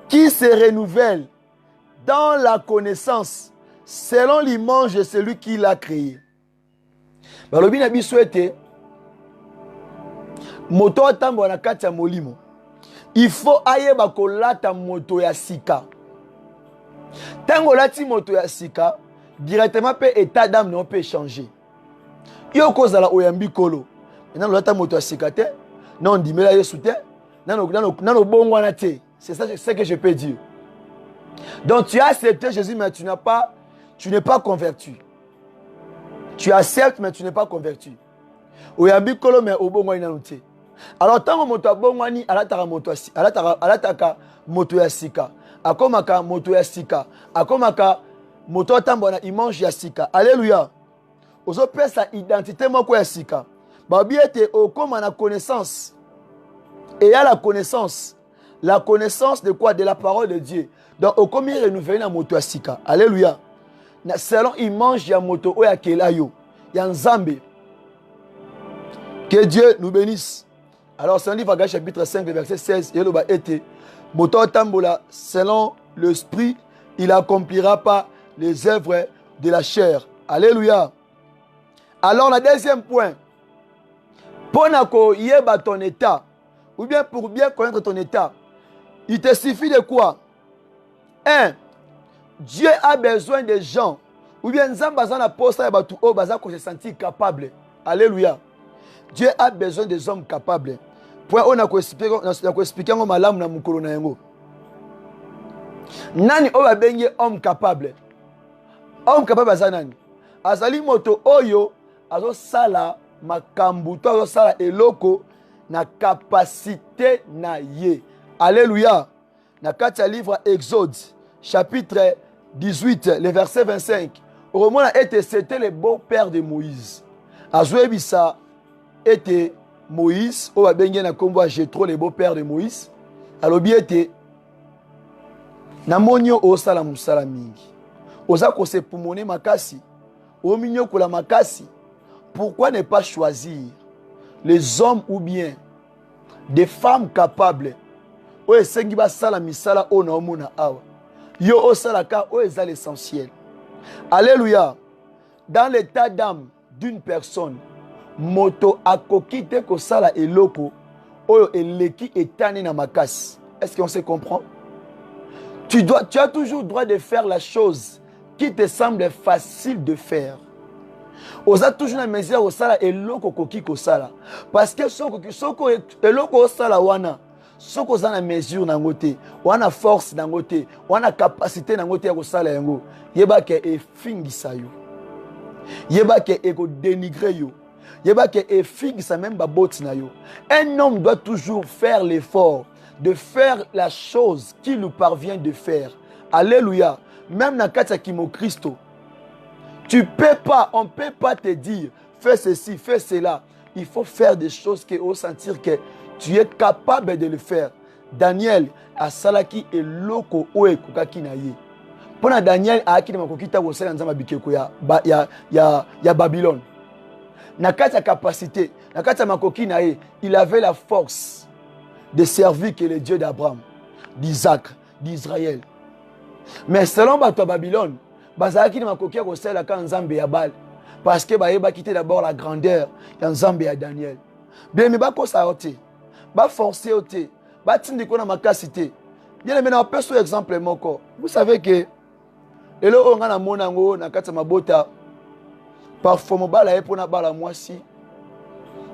qui se renouvelle dans la connaissance selon l'image de celui qui l'a créé. Le bien habillé moto atambo na kati ya molimo. Il faut ayeba kolata moto ya sika. Tango lati moto ya sika, directement pe état d'âme non peut changer. Yo kozala oyambi kolo. Maintenant lata moto ya sika te, non dimela yesu te, nano bongwana te. C'est ça ce que je peux dire. Donc tu as accepté Jésus mais tu n'es pas converti. Tu acceptes mais tu n'es pas converti. Oyambi kolo mais obongwana nanu te. Alors tango moto abongwani alataka moto ya sika. Akomaka moto ya sika. Akomaka moto atambo na image ya sika. Alléluia. Ozo pesa identité moko ya sika. Babi ete okoma na connaissance. Et il y a la connaissance. La connaissance de quoi? De la parole de Dieu. Donc okomi renouveler na moto ya sika. Alléluia. Selon image ya moto oya kelayo. Ya nzambe. Que Dieu nous bénisse. Alors c'est un livre Galates chapitre 5 verset 16. Il a été moto tambola selon l'esprit, il n'accomplira pas les œuvres de la chair. Alléluia. Alors le deuxième point, pour yeba ton état, ou bien pour bien connaître ton état, il te suffit de quoi? 1. Dieu a besoin de gens, ou bien Nzambazana posta ya batu o baza ko se sentir capable. Alléluia. Dieu a besoin des hommes capables. Point on a expliqué ngo malamu na mukolo na yango. Nani o ba bengi homme capable? Homme capable aza nani? Azali moto oyo azo sala makambu to azo sala eloko na capacité na ye. Alléluia. Na kati ya livre Exode chapitre 18 le verset 25. Au a été c'était le beau-père de Moïse. Azoebisa était Moïse, au Babengé na kombo Jétro, le beau-père de Moïse. Alobi était Namonio o sala musala mingi. Oza ko se pumone makasi. O minyo ko la makasi. Pourquoi ne pas choisir les hommes ou bien des femmes capables? O esengi ba sala misala o na omona awa. Yo o sala ka o eza l'essentiel. Alléluia. Dans l'état d'âme d'une personne, moto akokite ko sala eloko oyo eleki etani na makasi. Est-ce qu'on se comprend? Tu as toujours le droit de faire la chose qui te semble facile de faire. Oza toujours na mesure au sala eloko koki ko sala parce que soko eloko sala wana soko za na mesure na ngote wana force na ngote wana capacité na ngote ya ko sala yango yeba ke efingisa yo yeba ke eko dénigrer yo. Un homme doit toujours faire l'effort de faire la chose qu'il lui parvient de faire. Alléluia. Même dans le Kimo Christo, on ne peut pas te dire fais ceci, fais cela. Il faut faire des choses qui au sentir que tu es capable de le faire. Daniel a salaki et loko oe kokaki na ye. Pendant Daniel a akina makokita wo sala nzamba bikeko ya Babylone. Nakata capacité, nakata makoki na ye, il avait la force de servir que le Dieu d'Abraham, d'Isaac, d'Israël. Mais selon bato Babylone, bazaki na makoki ko sala ka nzambe ya Baal parce que ba quitter d'abord la grandeur ya nzambe ya Daniel. Bien mais ba ko sa oté, ba forcer oté, ba tindi ko na makasité. Bien mais na peso exemple moko. Vous savez que elo onga na monango nakata mabota parfois mobala epona bala mwasi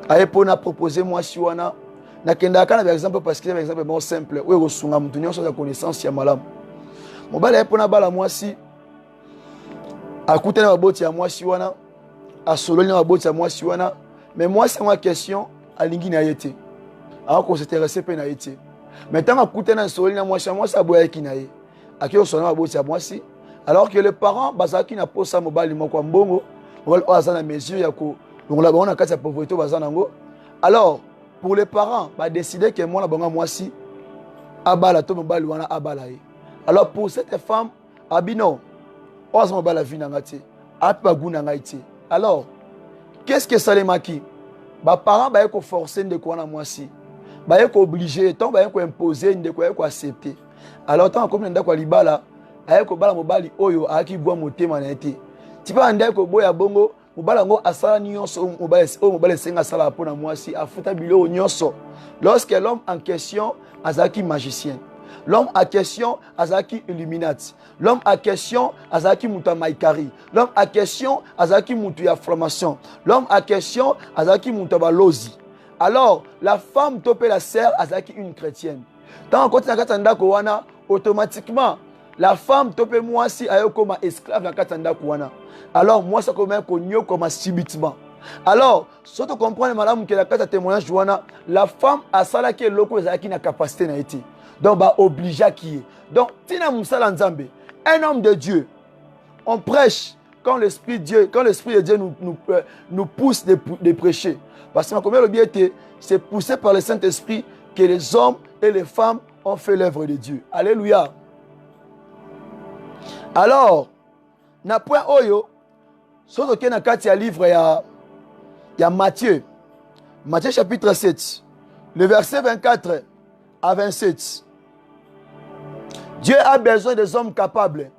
aepona proposer mwasi wana nakenda kana par exemple parce que par exemple bon simple we rosunga mutu nyonso ya connaissance ya malamu mobala epona bala mwasi akutana maboti ya mwasi wana asololi na maboti ya mwasi wana mais mwasi en question alingi na yete ako s'intéresser pe na yete Maintenant, à côté de Solina, moi, ça boit qui naïe. À qui on s'en a à moi si. Alors que les parents, Bazaki n'a pas ça, mobile, mon bongo, on a mesure, on a cassé la pauvreté, alors, pour les parents, bah décider que moi si, abala, tout mobile, on a abala. Alors, pour cette femme, abino, on a mobile la vie n'angati, apagoun n'angati. Alors, qu'est-ce que ça les maquille? Bah parents, bah y'a forcer de quoi na moi si, bah y'a obligé, tant bah y'a imposer, de quoi y'a accepter. Alors, tant comme n'da quoi libala. Ayeko bala mobali oyo aki bwa motema na ete tipa ndeko boya bongo mobala ngo asala nyonso mobali senga sala pona mwasi afuta bilo nyonso lorsque l'homme en question azaki magicien, l'homme en question azaki illuminati, l'homme en question azaki muta maikari, l'homme en question azaki mutu ya formation, l'homme en question azaki muta balozi. Alors la femme topé la sœur azaki une chrétienne tant quand na katanda ko wana automatiquement la femme topé moi si ayo comme esclave na katanda kouana. Alors moi ça comme konyo comme subitement. Alors surtout comprendre madame que la kata témoignage wana la femme a sala ke loko ezaki na capacité na été. Donc ba obligé qui est. Donc tina musala nzambe, un homme de Dieu. On prêche quand l'esprit de Dieu nous pousse de prêcher. Parce que comme le bien était, c'est poussé par le Saint-Esprit que les hommes et les femmes ont fait l'œuvre de Dieu. Alléluia. Alors, na point oyo, soto ke na kati ya livre ya Matthieu, Matthieu chapitre 7, le verset 24 à 27. Dieu a besoin des hommes capables.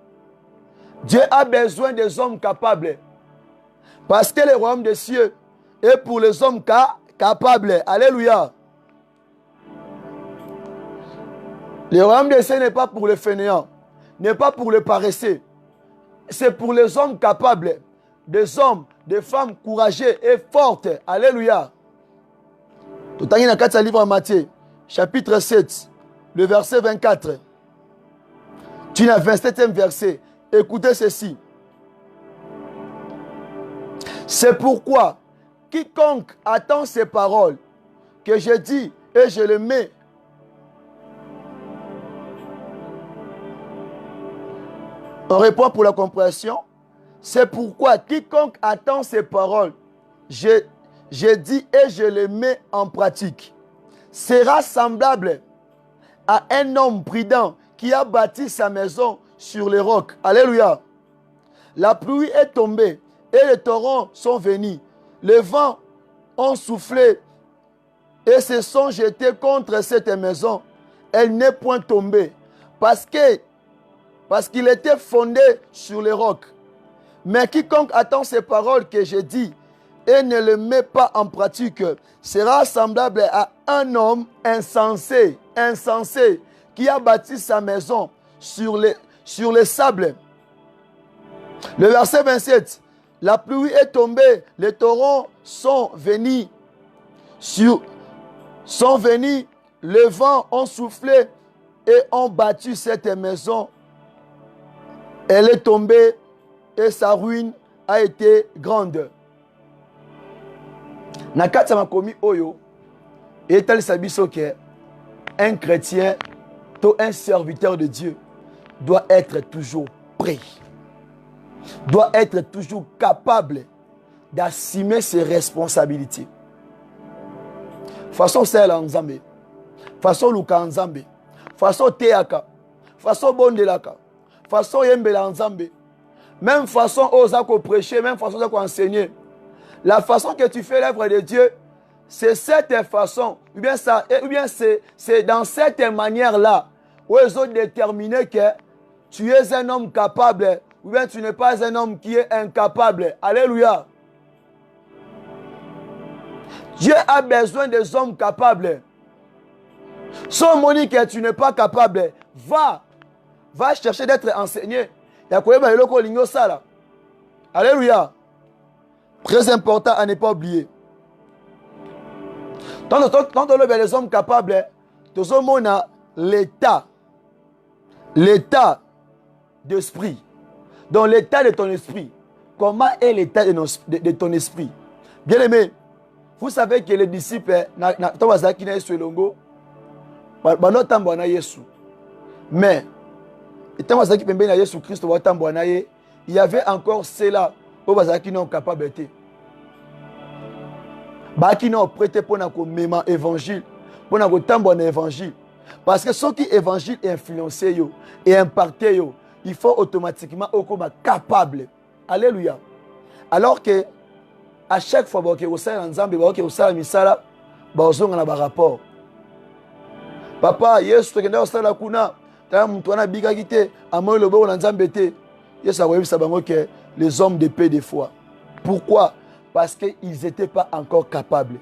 Dieu a besoin des hommes capables. Parce que le royaume des cieux est pour les hommes capables. Alléluia. Le royaume des cieux n'est pas pour les fainéants, n'est pas pour les paresseux. C'est pour les hommes capables, des hommes, des femmes courageux et fortes. Alléluia. Tout à l'heure, dans le livre de Matthieu, chapitre 7, le verset 24. Tu n'as 27e verset. Écoutez ceci. C'est pourquoi quiconque attend ces paroles que je dis et je les mets on répond pour la compréhension. C'est pourquoi quiconque attend ces paroles, je dis et je les mets en pratique, sera semblable à un homme prudent qui a bâti sa maison sur les rocs. Alléluia. La pluie est tombée et les torrents sont venus. Les vents ont soufflé et se sont jetés contre cette maison. Elle n'est point tombée parce qu'il était fondé sur les rocs. Mais quiconque attend ces paroles que je dis et ne les met pas en pratique sera semblable à un homme insensé qui a bâti sa maison sur les sables. Le verset 27. La pluie est tombée, les torrents sont venus, les vents ont soufflé et ont battu cette maison. Elle est tombée et sa ruine a été grande. Nakata makomi oyo etal sabiso ke un chrétien ou un serviteur de Dieu doit être toujours prêt, doit être toujours capable d'assumer ses responsabilités. Façon celle en Nzambe, façon luka Nzambe, façon teaka, façon bondelaka, façon yembela Nzambe, même façon osako prêcher, même façon osako enseigner. La façon que tu fais l'œuvre de Dieu, c'est cette façon, ou bien c'est dans cette manière-là où ils ont déterminé que tu es un homme capable, ou bien tu n'es pas un homme qui est incapable. Alléluia. Dieu a besoin des hommes capables. Sans monique que tu n'es pas capable, va chercher d'être enseigné. Alléluia. Très important à ne pas oublier. Tant que les hommes capables, tous on a l'état d'esprit. Dans l'état de ton esprit. Comment est l'état de ton esprit? Bien aimé, vous savez que les disciples, bano tambo na Yesu. Mais étant qui pembe na Yesu Christ wa tambo na ye, il y avait encore cela au bazaki non capable de ba qui non prêté pour na ko mema évangile, pour na ko tambo na évangile. Parce que ceux qui évangile influencé yo et impacté yo, il faut automatiquement au comme capable. Alléluia. Alors que à chaque fois que vous savez ensemble, que vous savez misala, vous avez un rapport. Papa, Yesu tekenda osala kuna, ta mtu ana biga kite, amoyo lobo na nzambe te. Yesu a ça bango que les hommes de paix des fois. Pourquoi? Parce qu'ils n'étaient pas encore capables.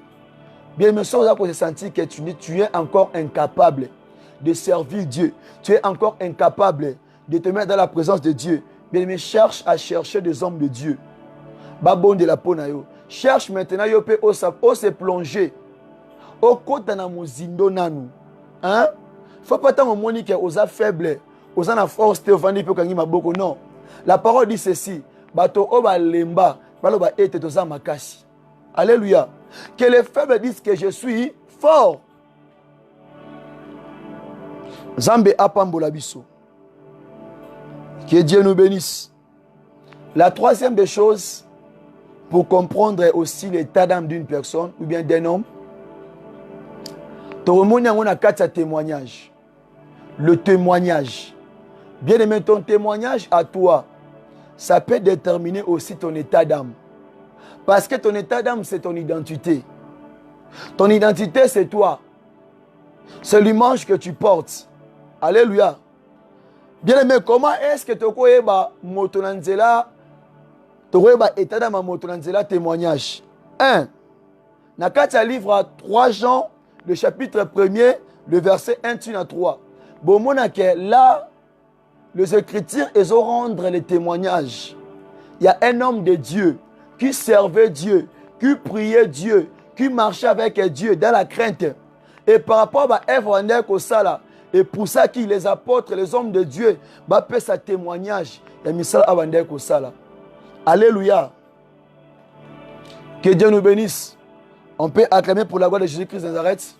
Bien, mais sans pour se sentir que tu es encore incapable de servir Dieu. Tu es encore incapable de te mettre dans la présence de Dieu. Bien, mais cherche à chercher des hommes de Dieu. Babon de la Ponayo. Cherche maintenant yo pe o se plonger. Au côté na mozindo nanu. Hein? Faut pas tant monique aux faibles, aux ana force te vandi pe kangi maboko non. La parole dit ceci, bato o ba lemba, balo ba ete to za makasi. Alléluia. Que les faibles disent que je suis fort. Zambe apambola biso. Que Dieu nous bénisse. La troisième des choses, pour comprendre aussi l'état d'âme d'une personne ou bien d'un homme, on a quatre témoignages. Le témoignage. Bien aimé, ton témoignage à toi, ça peut déterminer aussi ton état d'âme. Parce que ton état d'âme, c'est ton identité. Ton identité, c'est toi. C'est l'image que tu portes. Alléluia. Bien aimé, comment est-ce que tu connais motonanzela, tu connais état d'âme motonanzela témoignage? 1. Dans le livre à 3 Jean, le chapitre 1er, le verset 1 à 3. Bon, là, les Écritures, ils ont rendre les témoignages. Il y a un homme de Dieu qui servait Dieu, qui priait Dieu, qui marchait avec Dieu dans la crainte. Et par rapport à Ève Kosala, et pour ça que les apôtres, les hommes de Dieu, fait sa témoignage. Alléluia. Que Dieu nous bénisse. On peut acclamer pour la gloire de Jésus-Christ de Nazareth.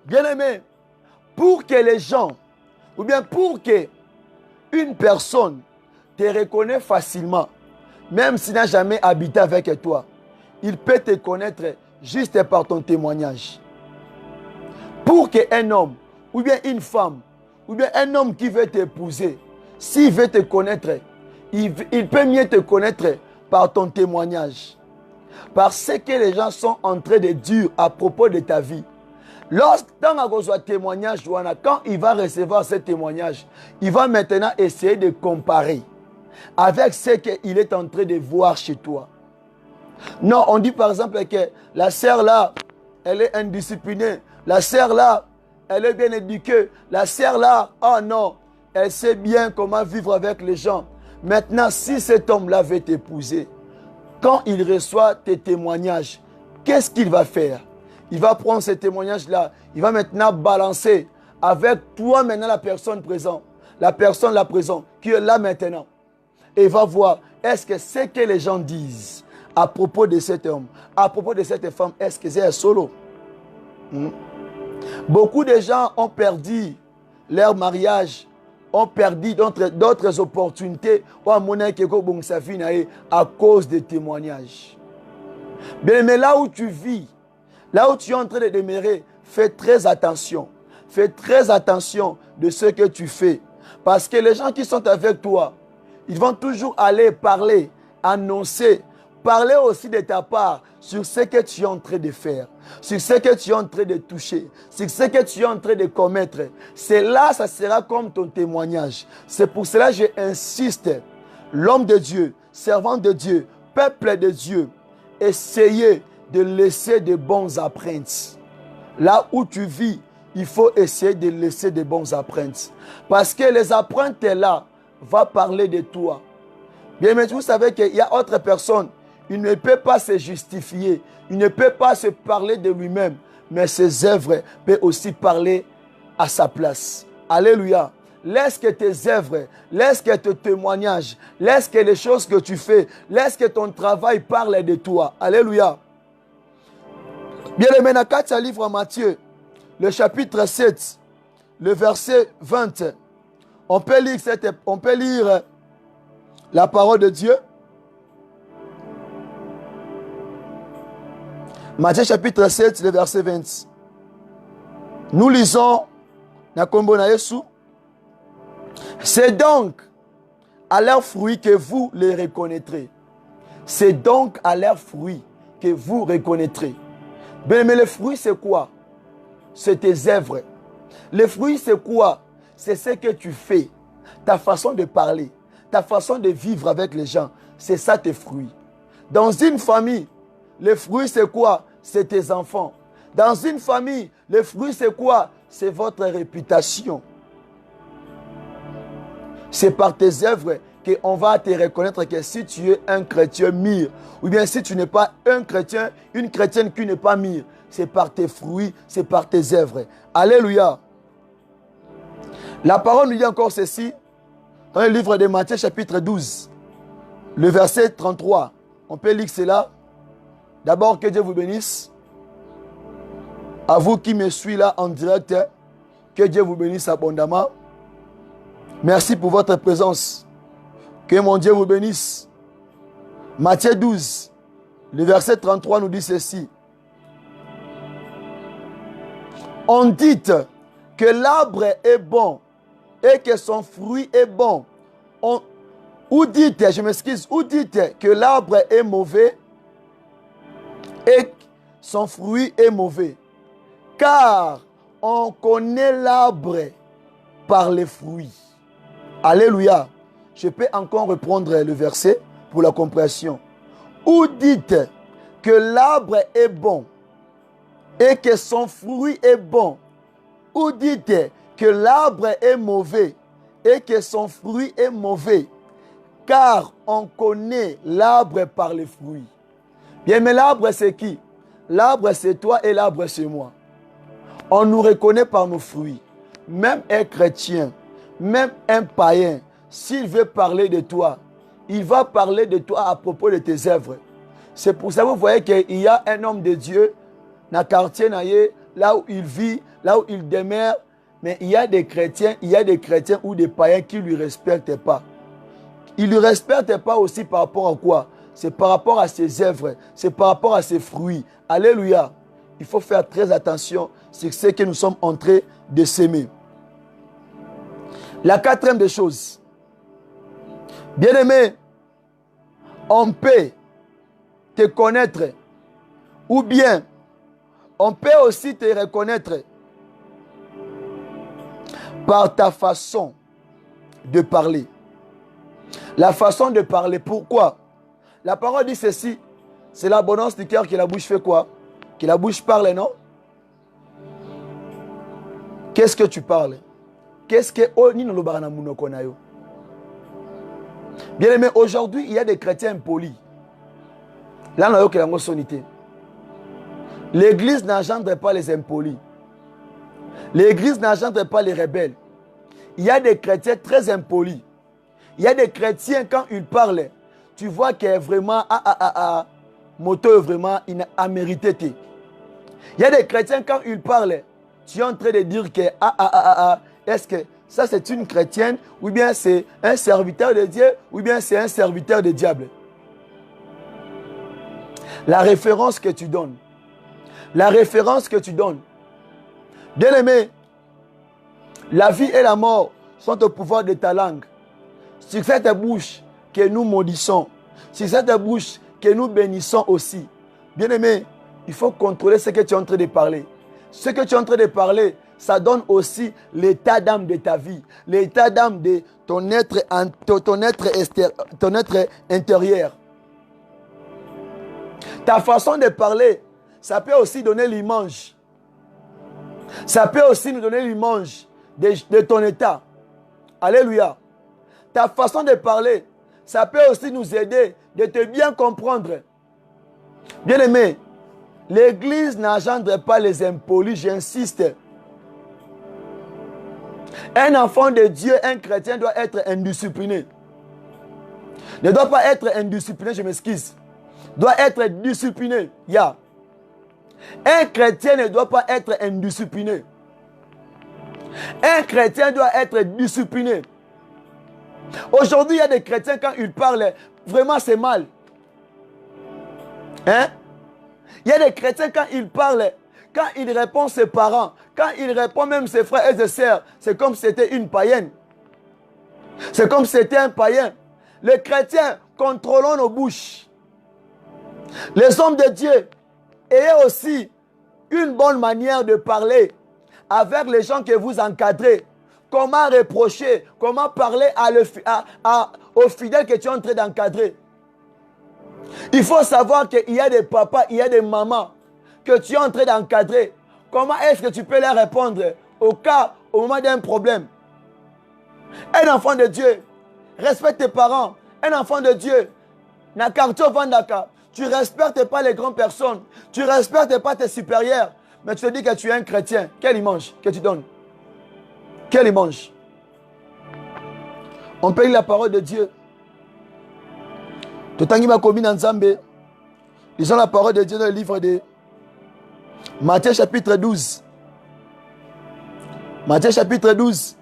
Bien-aimé, pour que les gens, ou bien pour que une personne te reconnaisse facilement, même s'il n'a jamais habité avec toi, il peut te connaître juste par ton témoignage. Pour qu'un homme, ou bien une femme, ou bien un homme qui veut t'épouser, s'il veut te connaître, il peut mieux te connaître par ton témoignage. Parce que les gens sont en train de dire à propos de ta vie. Lorsqu'on a besoin de témoignage, quand il va recevoir ce témoignage, il va maintenant essayer de comparer avec ce qu'il est en train de voir chez toi. Non, on dit par exemple que la sœur là, elle est indisciplinée. La sœur là, elle est bien éduquée. La sœur là, oh non, elle sait bien comment vivre avec les gens. Maintenant, si cet homme-là veut t'épouser, quand il reçoit tes témoignages, qu'est-ce qu'il va faire? Il va prendre ces témoignages-là, il va maintenant balancer avec toi maintenant la personne présente, qui est là maintenant. Et il va voir, est-ce que ce que les gens disent à propos de cet homme, à propos de cette femme, est-ce que c'est un solo? Beaucoup de gens ont perdu leur mariage, ont perdu d'autres opportunités à cause des témoignages. Bien, mais là où tu vis, là où tu es en train de demeurer, fais très attention. Fais très attention de ce que tu fais. Parce que les gens qui sont avec toi, ils vont toujours aller parler, annoncer, parler aussi de ta part sur ce que tu es en train de faire, sur ce que tu es en train de toucher, sur ce que tu es en train de commettre. C'est là, ça sera comme ton témoignage. C'est pour cela que j'insiste, l'homme de Dieu, servant de Dieu, peuple de Dieu, essayez de laisser de bonnes empreintes. Là où tu vis, il faut essayer de laisser de bonnes empreintes. Parce que les empreintes là vont parler de toi. Bien, mais vous savez qu'il y a autre personne. Il ne peut pas se justifier. Il ne peut pas se parler de lui-même. Mais ses œuvres peuvent aussi parler à sa place. Alléluia. Laisse que tes œuvres, laisse que tes témoignages, laisse que les choses que tu fais, laisse que ton travail parle de toi. Alléluia. Bien aimé, dans le livre à Matthieu, le chapitre 7, le verset 20, on peut lire la parole de Dieu. Matthieu chapitre 7, le verset 20. Nous lisons na kombo na Yesu. C'est donc à leurs fruits que vous les reconnaîtrez. C'est donc à leurs fruits que vous reconnaîtrez. Bien, mais les fruits, c'est quoi? C'est tes œuvres. Les fruits, c'est quoi? C'est ce que tu fais. Ta façon de parler, ta façon de vivre avec les gens. C'est ça tes fruits. Dans une famille, les fruits, c'est quoi? C'est tes enfants. Dans une famille, les fruits, c'est quoi? C'est votre réputation. C'est par tes œuvres qu'on va te reconnaître que si tu es un chrétien mûr, ou bien si tu n'es pas un chrétien, une chrétienne qui n'est pas mûre, c'est par tes fruits, c'est par tes œuvres. Alléluia. La parole nous dit encore ceci, dans le livre de Matthieu chapitre 12, le verset 33. On peut lire cela. D'abord, que Dieu vous bénisse. À vous qui me suivez là en direct, que Dieu vous bénisse abondamment. Merci pour votre présence. Que mon Dieu vous bénisse. Matthieu 12, le verset 33 nous dit ceci. On dit que l'arbre est bon et que son fruit est bon. Ou dites, je m'excuse, ou dites que l'arbre est mauvais et que son fruit est mauvais. Car on connaît l'arbre par les fruits. Alléluia. Je peux encore reprendre le verset pour la compréhension. Ou dites que l'arbre est bon et que son fruit est bon. Ou dites que l'arbre est mauvais et que son fruit est mauvais. Car on connaît l'arbre par les fruits. Bien, mais l'arbre c'est qui? L'arbre c'est toi et l'arbre c'est moi. On nous reconnaît par nos fruits. Même un chrétien, même un païen, s'il veut parler de toi, il va parler de toi à propos de tes œuvres. C'est pour ça que vous voyez qu'il y a un homme de Dieu dans le quartier, là où il vit, là où il demeure, mais il y a des chrétiens ou des païens qui ne lui respectent pas. Ils ne lui respectent pas aussi par rapport à quoi? C'est par rapport à ses œuvres, c'est par rapport à ses fruits. Alléluia. Il faut faire très attention sur ce que nous sommes en train de s'aimer. La quatrième des choses. Bien-aimé, on peut te connaître ou bien on peut aussi te reconnaître par ta façon de parler. La façon de parler, pourquoi? La parole dit ceci, c'est l'abondance du cœur que la bouche fait quoi? Que la bouche parle, non? Qu'est-ce que tu parles? Qu'est-ce que... Bien aimé, aujourd'hui, il y a des chrétiens impolis. Là, on a une sonité. L'église n'engendre pas les impolis. L'église n'engendre pas les rebelles. Il y a des chrétiens très impolis. Il y a des chrétiens, quand ils parlent, tu vois qu'il est vraiment... moto vraiment a mérité. Il y a des chrétiens, quand ils parlent, tu es en train de dire que est-ce que ça c'est une chrétienne ou bien c'est un serviteur de Dieu ou bien c'est un serviteur du diable. La référence que tu donnes. La référence que tu donnes. Bien aimé, la vie et la mort sont au pouvoir de ta langue. C'est cette bouche que nous maudissons. C'est cette bouche que nous bénissons aussi. Bien aimé, il faut contrôler ce que tu es en train de parler. Ce que tu es en train de parler, ça donne aussi l'état d'âme de ta vie, l'état d'âme de ton être intérieur. Ta façon de parler, ça peut aussi donner l'image. Ça peut aussi nous donner l'image de ton état. Alléluia. Ta façon de parler, ça peut aussi nous aider de te bien comprendre. Bien aimé, l'église n'engendre pas les impolis, j'insiste. Un enfant de Dieu, un chrétien doit être indiscipliné. Ne doit pas être indiscipliné, je m'excuse. Doit être discipliné. Un chrétien ne doit pas être indiscipliné. Un chrétien doit être discipliné. Aujourd'hui, il y a des chrétiens, quand ils parlent, vraiment c'est mal. Hein? Il y a des chrétiens, quand ils parlent, quand ils répondent ses parents, quand ils répondent même ses frères et ses sœurs, c'est comme si c'était une païenne. C'est comme si c'était un païen. Les chrétiens, contrôlons nos bouches. Les hommes de Dieu, ayez aussi une bonne manière de parler avec les gens que vous encadrez. Comment reprocher, comment parler aux fidèles que tu es en train d'encadrer. Il faut savoir qu'il y a des papas, il y a des mamans que tu es en train d'encadrer. Comment est-ce que tu peux leur répondre au moment d'un problème? Un enfant de Dieu, respecte tes parents. Un enfant de Dieu, tu ne respectes pas les grandes personnes. Tu ne respectes pas tes supérieurs. Mais tu te dis que tu es un chrétien. Quelle image que tu donnes? Quelle image? On peut lire la parole de Dieu. Lisons la parole de Dieu dans le livre de Matthieu chapitre 12. Matthieu chapitre 12.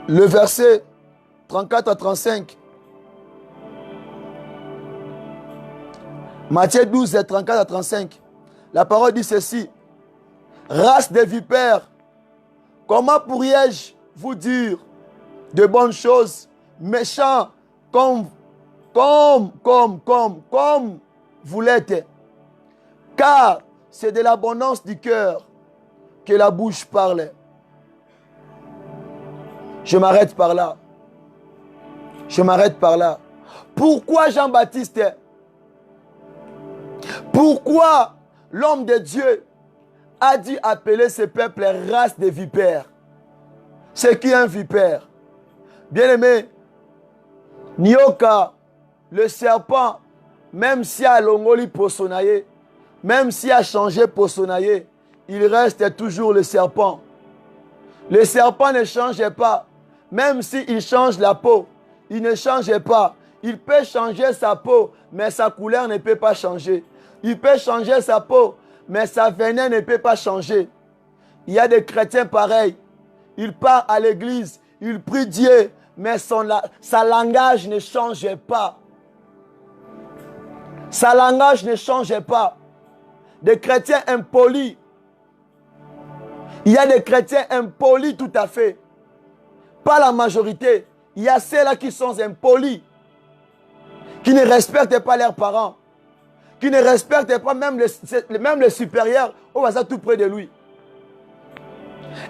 Le verset 34 à 35. Matthieu 12, 34 à 35. La parole dit ceci. Race de vipères, comment pourriez-je vous dire de bonnes choses, méchants comme vous l'êtes? Car c'est de l'abondance du cœur que la bouche parle. Je m'arrête par là. Je m'arrête par là. Pourquoi Jean-Baptiste? Pourquoi l'homme de Dieu a dû appeler ce peuple race de vipères? C'est qui un vipère? Bien-aimé, Nioka, le serpent, même si a longoli posonaye, même si a changé posonaye, il reste toujours le serpent. Le serpent ne change pas. Même s'il change la peau, il ne change pas. Il peut changer sa peau, mais sa couleur ne peut pas changer. Il peut changer sa peau, mais sa venin ne peut pas changer. Il y a des chrétiens pareils. Ils partent à l'église, ils prient Dieu, mais sa langage ne change pas. Sa langage ne change pas. Des chrétiens impolis. Il y a des chrétiens impolis tout à fait. Pas la majorité. Il y a ceux-là qui sont impolis. Qui ne respectent pas leurs parents. Qui ne respectent pas même les supérieurs au hasard tout près de lui.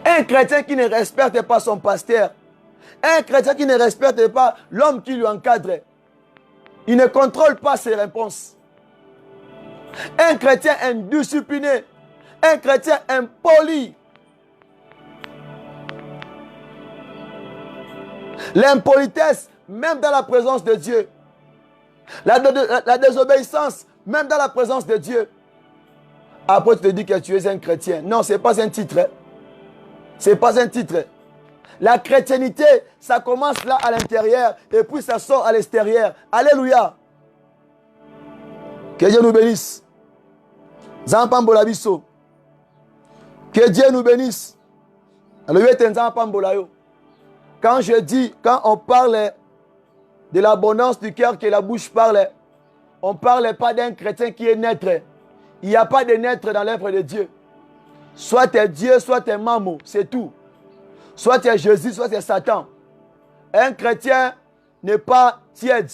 Un chrétien qui ne respecte pas son pasteur. Un chrétien qui ne respecte pas l'homme qui lui encadre. Il ne contrôle pas ses réponses. Un chrétien indiscipliné. Un chrétien impoli. L'impolitesse, même dans la présence de Dieu. La désobéissance, même dans la présence de Dieu. Après, tu te dis que tu es un chrétien. Non, ce n'est pas un titre. Ce n'est pas un titre. La chrétienté, ça commence là à l'intérieur et puis ça sort à l'extérieur. Alléluia. Que Dieu nous bénisse. Que Dieu nous bénisse. Quand on parle de l'abondance du cœur que la bouche parle, on ne parle pas d'un chrétien qui est naître. Il n'y a pas de naître dans l'œuvre de Dieu. Soit tu es Dieu, soit tu es Mamo, c'est tout. Soit tu es Jésus, soit tu es Satan. Un chrétien n'est pas tiède.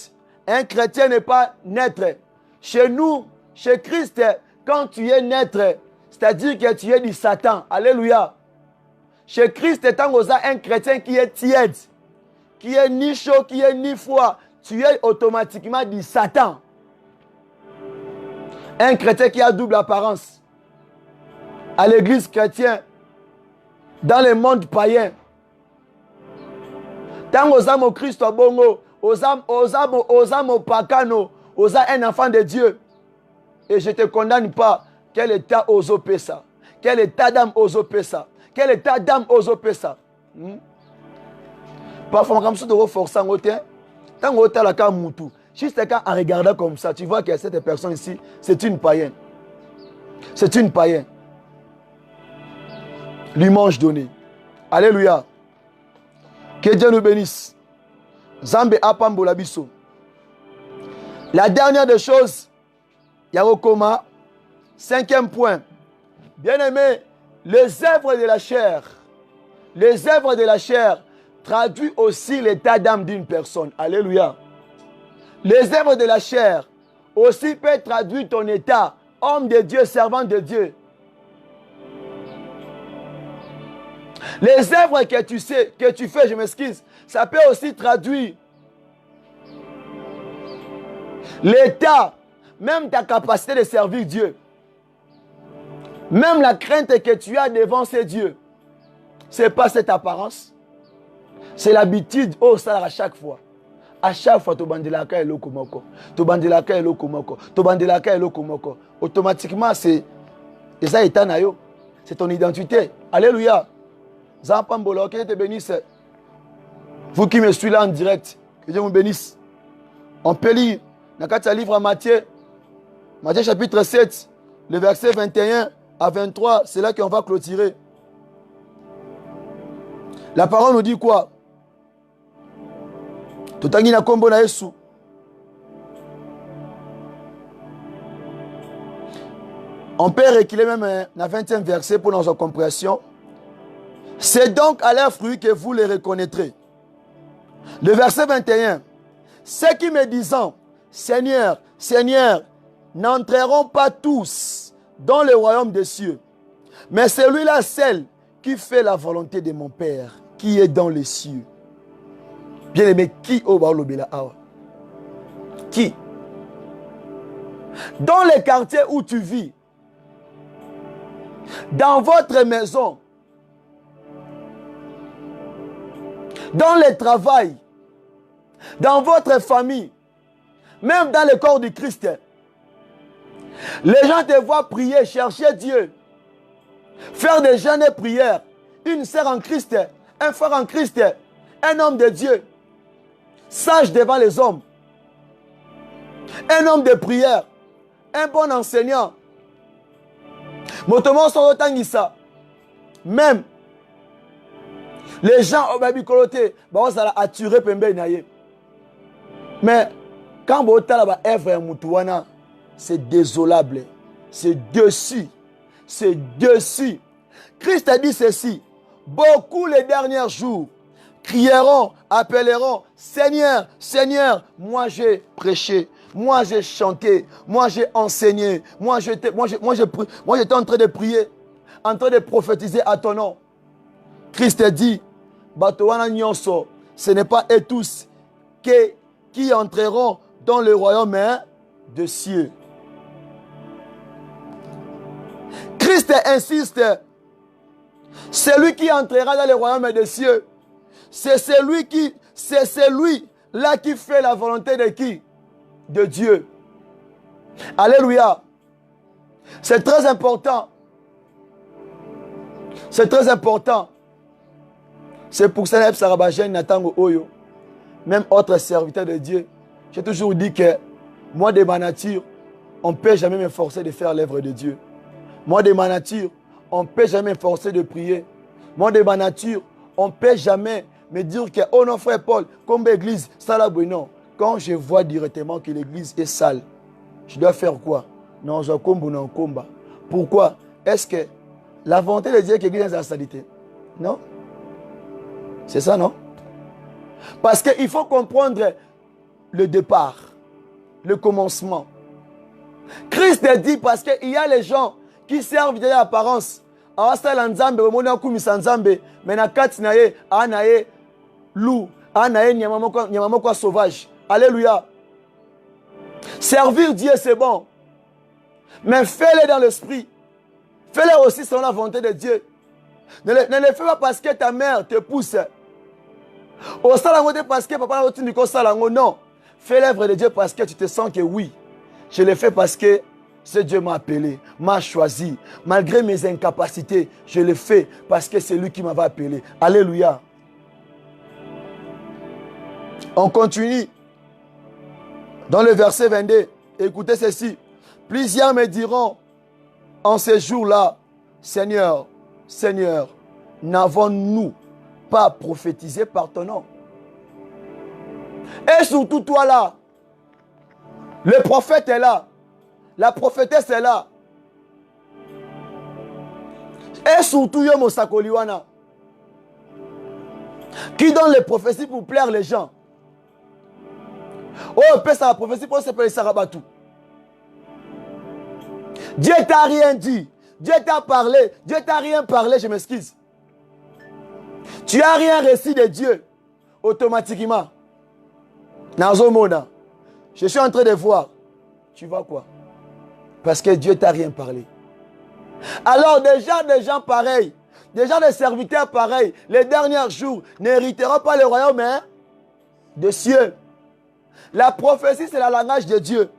Un chrétien n'est pas naître. Chez nous, chez Christ, quand tu es naître, c'est-à-dire que tu es du Satan. Alléluia. Chez Christ, étant un chrétien qui est tiède, qui est ni chaud, qui est ni froid, tu es automatiquement du Satan. Un chrétien qui a double apparence. À l'église chrétienne, dans le monde païen. Tant aux âmes au Christ au bongo, aux âmes au pacano, aux âmes un enfant de Dieu. Et je ne te condamne pas. Quel état aux opessa? Quel état d'âme aux opessa? Quel état d'âme aux opessa? Parfois, comme ça, tu reforces en hauteur. Tant que tu as la carte moutou. Juste en regardant comme ça, tu vois que cette personne ici, c'est une païenne. C'est une païenne. Lui mange donné. Alléluia. Que Dieu nous bénisse. Zambe apambola biso. La dernière des choses, Yarokoma, 5e point. Bien-aimé, les œuvres de la chair. Les œuvres de la chair traduisent aussi l'état d'âme d'une personne. Alléluia. Les œuvres de la chair aussi peuvent traduire ton état, homme de Dieu, servant de Dieu. Les œuvres que tu fais, je m'excuse, ça peut aussi traduire l'état, même ta capacité de servir Dieu. Même la crainte que tu as devant ces dieux. Ce n'est pas cette apparence. C'est l'habitude, oh, ça à chaque fois. À chaque fois, tu bandelaka et lokomoko. Tu bandelaka et lokomoko. Tu bandelaka et lokomoko. Automatiquement, c'est ça état na yo. C'est ton identité. Alléluia. Zampambolo, que Dieu te bénisse. Vous qui me suivez là en direct, que Dieu vous bénisse. On peut lire dans le livre à Matthieu chapitre 7, le verset 21 à 23, c'est là qu'on va clôturer. La parole nous dit quoi? Totangi na kombo na Yesu. On peut reculer même dans le 20e verset pour notre compréhension. C'est donc à leurs fruits que vous les reconnaîtrez. Le verset 21. Ceux qui me disant, Seigneur, Seigneur, n'entreront pas tous dans le royaume des cieux, mais celui-là seul qui fait la volonté de mon Père, qui est dans les cieux. Bien-aimé, qui au Baolobela Awa? Qui? Dans les quartiers où tu vis, dans votre maison, dans le travail, dans votre famille, même dans le corps du Christ, les gens te voient prier, chercher Dieu, faire des jeûnes et prières, une sœur en Christ, un frère en Christ, un homme de Dieu, sage devant les hommes, un homme de prière, un bon enseignant. Motomo sont otangisa. Même les gens au baby coloté, ça a attiré pembe naye. Mais quand vous avez la œuvre mutouana, c'est désolable, c'est dessus, c'est dessus. Christ a dit ceci: beaucoup les derniers jours crieront, appelleront, Seigneur, Seigneur, moi j'ai prêché, moi j'ai chanté, moi j'ai enseigné, moi j'étais en train de prier, en train de prophétiser à ton nom. Christ dit, Batowana Nyonso, ce n'est pas eux tous qui entreront dans le royaume des cieux. Christ insiste, celui qui entrera dans le royaume des cieux, c'est celui-là qui fait la volonté de qui? De Dieu. Alléluia. C'est très important. C'est très important. C'est pour ça que Sarabajène Natango Oyo, même autre serviteur de Dieu, j'ai toujours dit que moi de ma nature, on ne peut jamais me forcer de faire l'œuvre de Dieu. Moi de ma nature, on ne peut jamais me forcer de prier. Moi de ma nature, on ne peut jamais me dire que, oh non frère Paul, comme l'église, ça là, non. Quand je vois directement que l'église est sale, je dois faire quoi? Non, je combat, combat. Pourquoi? Est-ce que la volonté de Dieu est que l'église est la saleté? Non? C'est ça, non? Parce qu'il faut comprendre le départ, le commencement. Christ a dit parce qu'il y a les gens qui servent de l'apparence. Awasala nzambe, wemona kumisa nzambe, mena kati na ye, anaye loup, anaye nyamamoko sauvage. Alléluia. Servir Dieu, c'est bon. Mais fais-le dans l'esprit. Fais-le aussi selon la volonté de Dieu. Ne le fais pas parce que ta mère te pousse. Au salango parce que papa n'a pas salango. Non. Fais l'œuvre de Dieu parce que tu te sens que oui. Je le fais parce que ce Dieu m'a appelé, m'a choisi. Malgré mes incapacités, je le fais parce que c'est lui qui m'avait appelé. Alléluia. On continue. Dans le verset 22, écoutez ceci. Plusieurs me diront, En ces jours-là, Seigneur, Seigneur, n'avons-nous pas prophétisé par ton nom? Et surtout toi là, le prophète est là, la prophétesse est là. Et surtout yo Mosakoliwana, qui donne les prophéties pour plaire les gens. Oh, peut ça la prophétie pour s'appeler Sarabatou. Dieu t'a rien dit. Dieu t'a parlé. Dieu t'a rien parlé, je m'excuse. Tu n'as rien reçu de Dieu. Automatiquement. Nazomona. Je suis en train de voir. Tu vois quoi? Parce que Dieu t'a rien parlé. Alors déjà des gens pareils, déjà des serviteurs pareils, les derniers jours n'hériteront pas le royaume de cieux. La prophétie, c'est le langage de Dieu.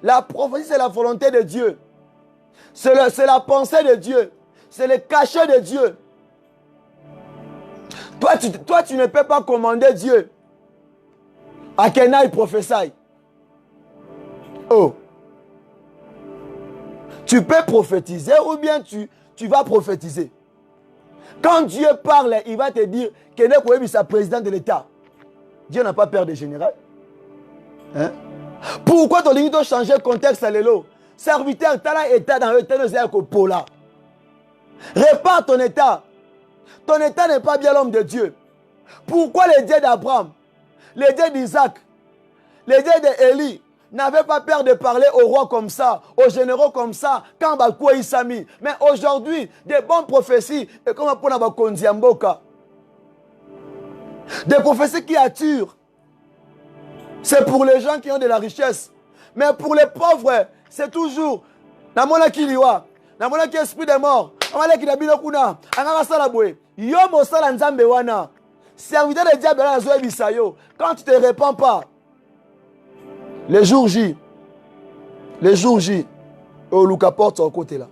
La prophétie, c'est la volonté de Dieu. C'est la pensée de Dieu. C'est le cachet de Dieu. Toi, tu ne peux pas commander Dieu à qu'un aille prophétie. Oh. Tu peux prophétiser ou bien tu vas prophétiser. Quand Dieu parle, il va te dire qu'il est sa président de l'État. Dieu n'a pas peur des généraux. Hein? Pourquoi tu as changé le contexte à l'élo? Serviteur, tu as l'état dans l'état de Pola. Répare ton état. Ton état n'est pas bien l'homme de Dieu. Pourquoi les dieux d'Abraham, les dieux d'Isaac, les dieux d'Élie n'avaient pas peur de parler aux rois comme ça, aux généraux comme ça, quand Bakoua Isami. Mais aujourd'hui, des bonnes prophéties, et comme pour la Bakondiamboka, des prophéties qui attirent. C'est pour les gens qui ont de la richesse. Mais pour les pauvres, c'est toujours Namona Kiliwa, Namona qui esprit des morts, Namona qui n'habite kuna, Angara Salaboué, Yomo Salanzambe Wana, serviteur de diable à Zoé Bisayo, quand tu ne te répands pas, les jours J, au Luka porte au côté là.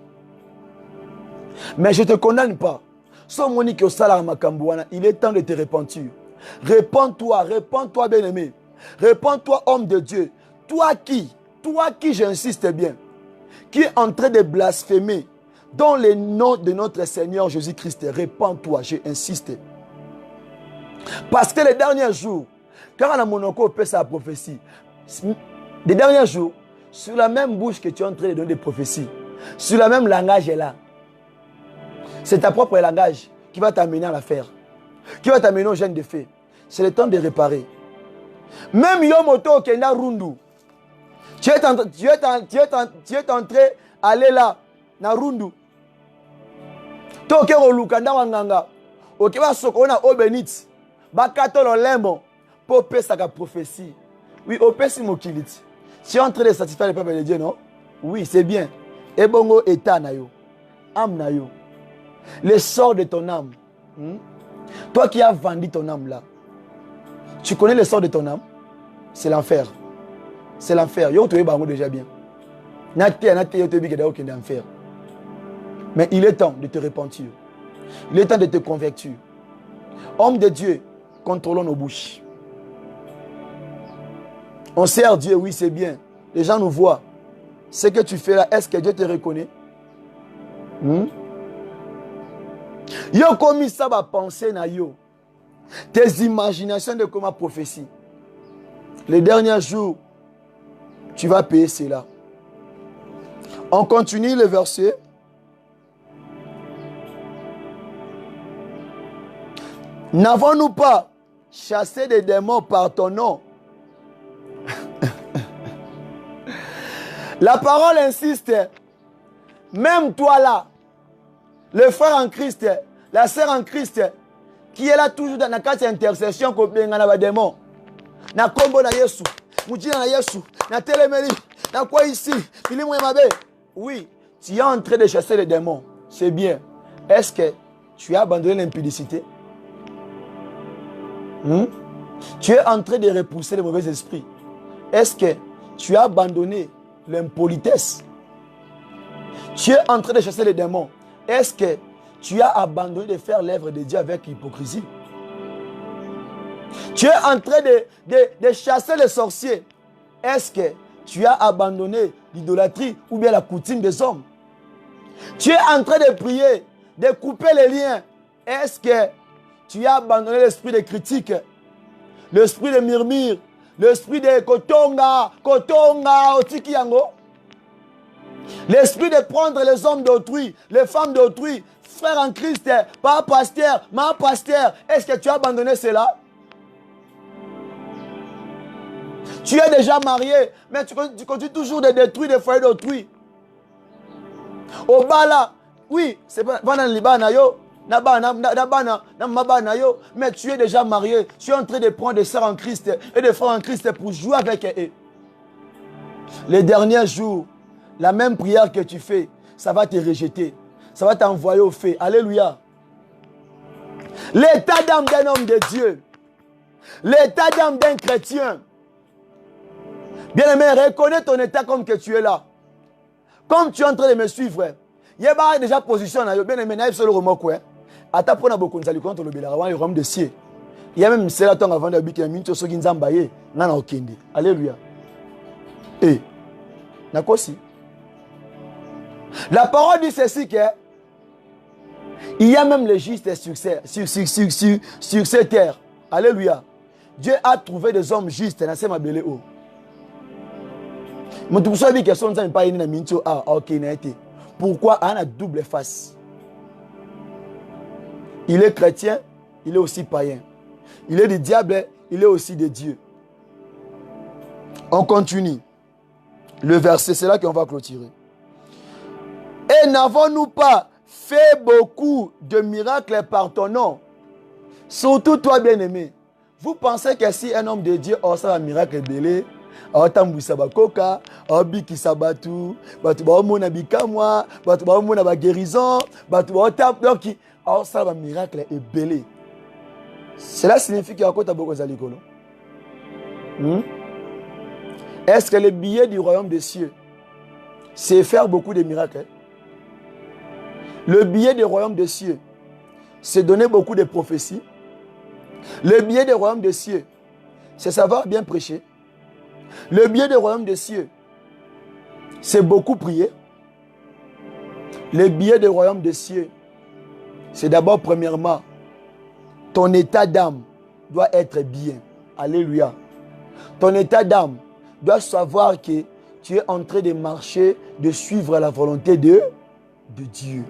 Mais je ne te condamne pas. Sans monique au salaire Makambouana, il est temps de te repentir. Répands-toi, bien-aimé. Répands-toi, homme de Dieu. Toi qui, j'insiste bien, qui est en train de blasphémer dans le nom de notre Seigneur Jésus-Christ, répands-toi, j'insiste. Parce que les derniers jours, quand on a monoco fait sa prophétie, les derniers jours, sur la même bouche que tu es en train de donner des prophéties, sur le même langage est là. C'est ta propre langage qui va t'amener à la faire, qui va t'amener au gène de fait. C'est le temps de réparer. Même Yomoto Kenda Rundu, tu es en train d'aller là, na Rundu. Tokero Lukanda Wanganga, Okeba Sokona Obenit, Bakato Lembo, Popé Saka prophétie. Oui, Opesi Mokilit. Tu es en train de satisfaire le peuple de Dieu, non? Oui, c'est bien. Ebongo Eta Nayo, Am Nayo. Le sort de ton âme. Toi qui as vendu ton âme là, tu connais le sort de ton âme? C'est l'enfer. C'est l'enfer. Yo te bango déjà bien. Mais il est temps de te repentir. Il est temps de te convertir. Homme de Dieu, contrôlons nos bouches. On sert Dieu, oui, c'est bien. Les gens nous voient. Ce que tu fais là, est-ce que Dieu te reconnaît? Yo comme ça va penser na yo. Tes imaginations de comment prophétie. Les derniers jours, tu vas payer cela. On continue le verset. N'avons-nous pas chassé des démons par ton nom? La parole insiste. Même toi là, le frère en Christ, la sœur en Christ, qui est là toujours dans la case d'intercession pour les démons. Na kombo na Yesu, mujina na Yesu, na telemeli, na quoi ici, oui, tu es en train de chasser les démons, c'est bien. Est-ce que tu as abandonné l'impudicité? Tu es en train de repousser les mauvais esprits. Est-ce que tu as abandonné l'impolitesse? Tu es en train de chasser les démons. Est-ce que tu as abandonné de faire l'œuvre de Dieu avec hypocrisie? Tu es en train de chasser les sorciers. Est-ce que tu as abandonné l'idolâtrie ou bien la coutume des hommes? Tu es en train de prier, de couper les liens. Est-ce que tu as abandonné l'esprit de critique, l'esprit de murmure, l'esprit de kotonga, otikiyango? L'esprit de prendre les hommes d'autrui, les femmes d'autrui, frère en Christ, pas pasteur, ma pasteur. Est-ce que tu as abandonné cela? Tu es déjà marié, mais tu continues toujours de détruire les foyers d'autrui. Au bas là, oui, c'est pas dans le Liban, mais tu es déjà marié. Tu es en train de prendre des sœurs en Christ et des frères en Christ pour jouer avec eux. Les derniers jours, la même prière que tu fais, ça va te rejeter. Ça va t'envoyer au feu. Alléluia. L'état d'âme d'un homme de Dieu, l'état d'âme d'un chrétien. Bien-aimé, reconnais ton état comme que tu es là. Comme tu es en train de me suivre. Il y a déjà position. Bien-aimé, il y a le remorque. Ata pona bokonzali contre le Bélarwan, le royaume de cieux. Il y a même cela tant avant de habiter un minute sur Ginzambaye. Nana okende. Alléluia. Et, nakosi. La parole dit ceci que il y a même les justes sur cette terre. Alléluia. Dieu a trouvé des hommes justes dans ces mabélé. Pourquoi on a double face? Il est chrétien, il est aussi païen. Il est du diable, il est aussi de Dieu. On continue. Le verset, c'est là qu'on va clôturer. Et n'avons-nous pas fait beaucoup de miracles par ton nom? Surtout toi, bien-aimé. Vous pensez que si un homme de Dieu a ça un miracle belé, atambu sabakoka, abiki sabatu, batu ba mona bikamwa, batu ba mona ba guérison, batu ba tap donc ça un miracle est belé. Cela signifie qu'il y a encore beaucoup zalikolo. Est-ce que le billet du royaume des cieux, c'est faire beaucoup de miracles? Le billet du royaume des cieux, c'est donner beaucoup de prophéties. Le billet du royaume des cieux, c'est savoir bien prêcher. Le billet du royaume des cieux, c'est beaucoup prier. Le billet du royaume des cieux, c'est d'abord, premièrement, ton état d'âme doit être bien. Alléluia. Ton état d'âme doit savoir que tu es en train de marcher, de suivre la volonté de Dieu,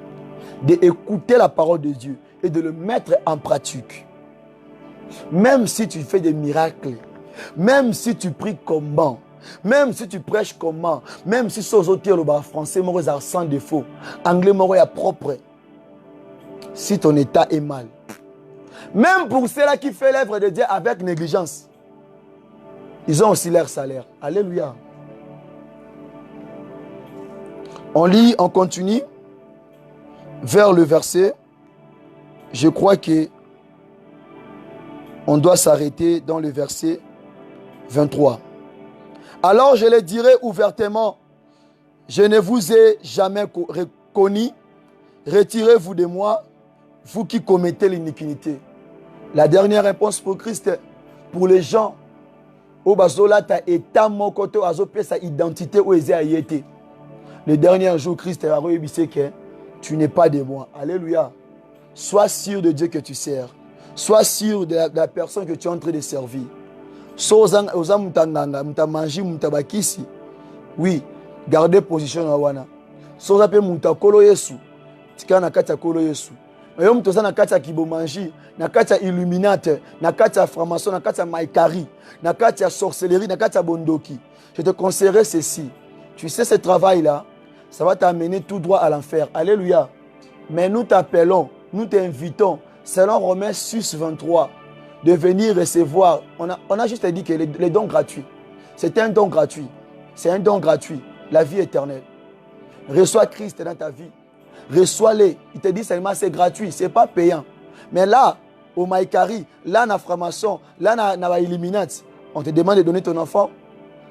d'écouter la parole de Dieu et de le mettre en pratique. Même si tu fais des miracles, même si tu pries comment, même si tu prêches comment, même si tu es français, sans défaut, anglais, propre, si ton état est mal, même pour ceux-là qui font l'œuvre de Dieu avec négligence, ils ont aussi leur salaire. Alléluia. On lit, on continue vers le verset. Je crois que on doit s'arrêter dans le verset 23. Alors je le dirai ouvertement, je ne vous ai jamais connu, retirez-vous de moi, vous qui commettez l'iniquité. La dernière réponse pour Christ, pour les gens, au bazola ta état mon côté azo sa identité ou été. Le dernier jour, Christ a réussi que tu n'es pas de moi. Alléluia. Sois sûr de Dieu que tu sers. Sois sûr de la personne que tu es en train de servir. Oui, gardez position na wana. Soza pe mutakolo Yesu. Tika na kati ya kolo Yesu. Mayo mtoza na kati ya kibomanji, na kati ya illuminate, na kati ya franc-maçon, na kati ya maïkari, na kati ya sorcellerie, na kati ya bondoki. Je te conseillerais ceci. Tu sais ce travail-là, ça va t'amener tout droit à l'enfer. Alléluia. Mais nous t'appelons, nous t'invitons, selon Romains 6, 23, de venir recevoir. On a juste dit que les dons gratuits. C'est un don gratuit. C'est un don gratuit. La vie éternelle. Reçois Christ dans ta vie. Reçois-les. Il te dit seulement c'est gratuit. Ce n'est pas payant. Mais là, au Maïkari, là, dans Framason, là, dans Illuminati, on te demande de donner ton enfant.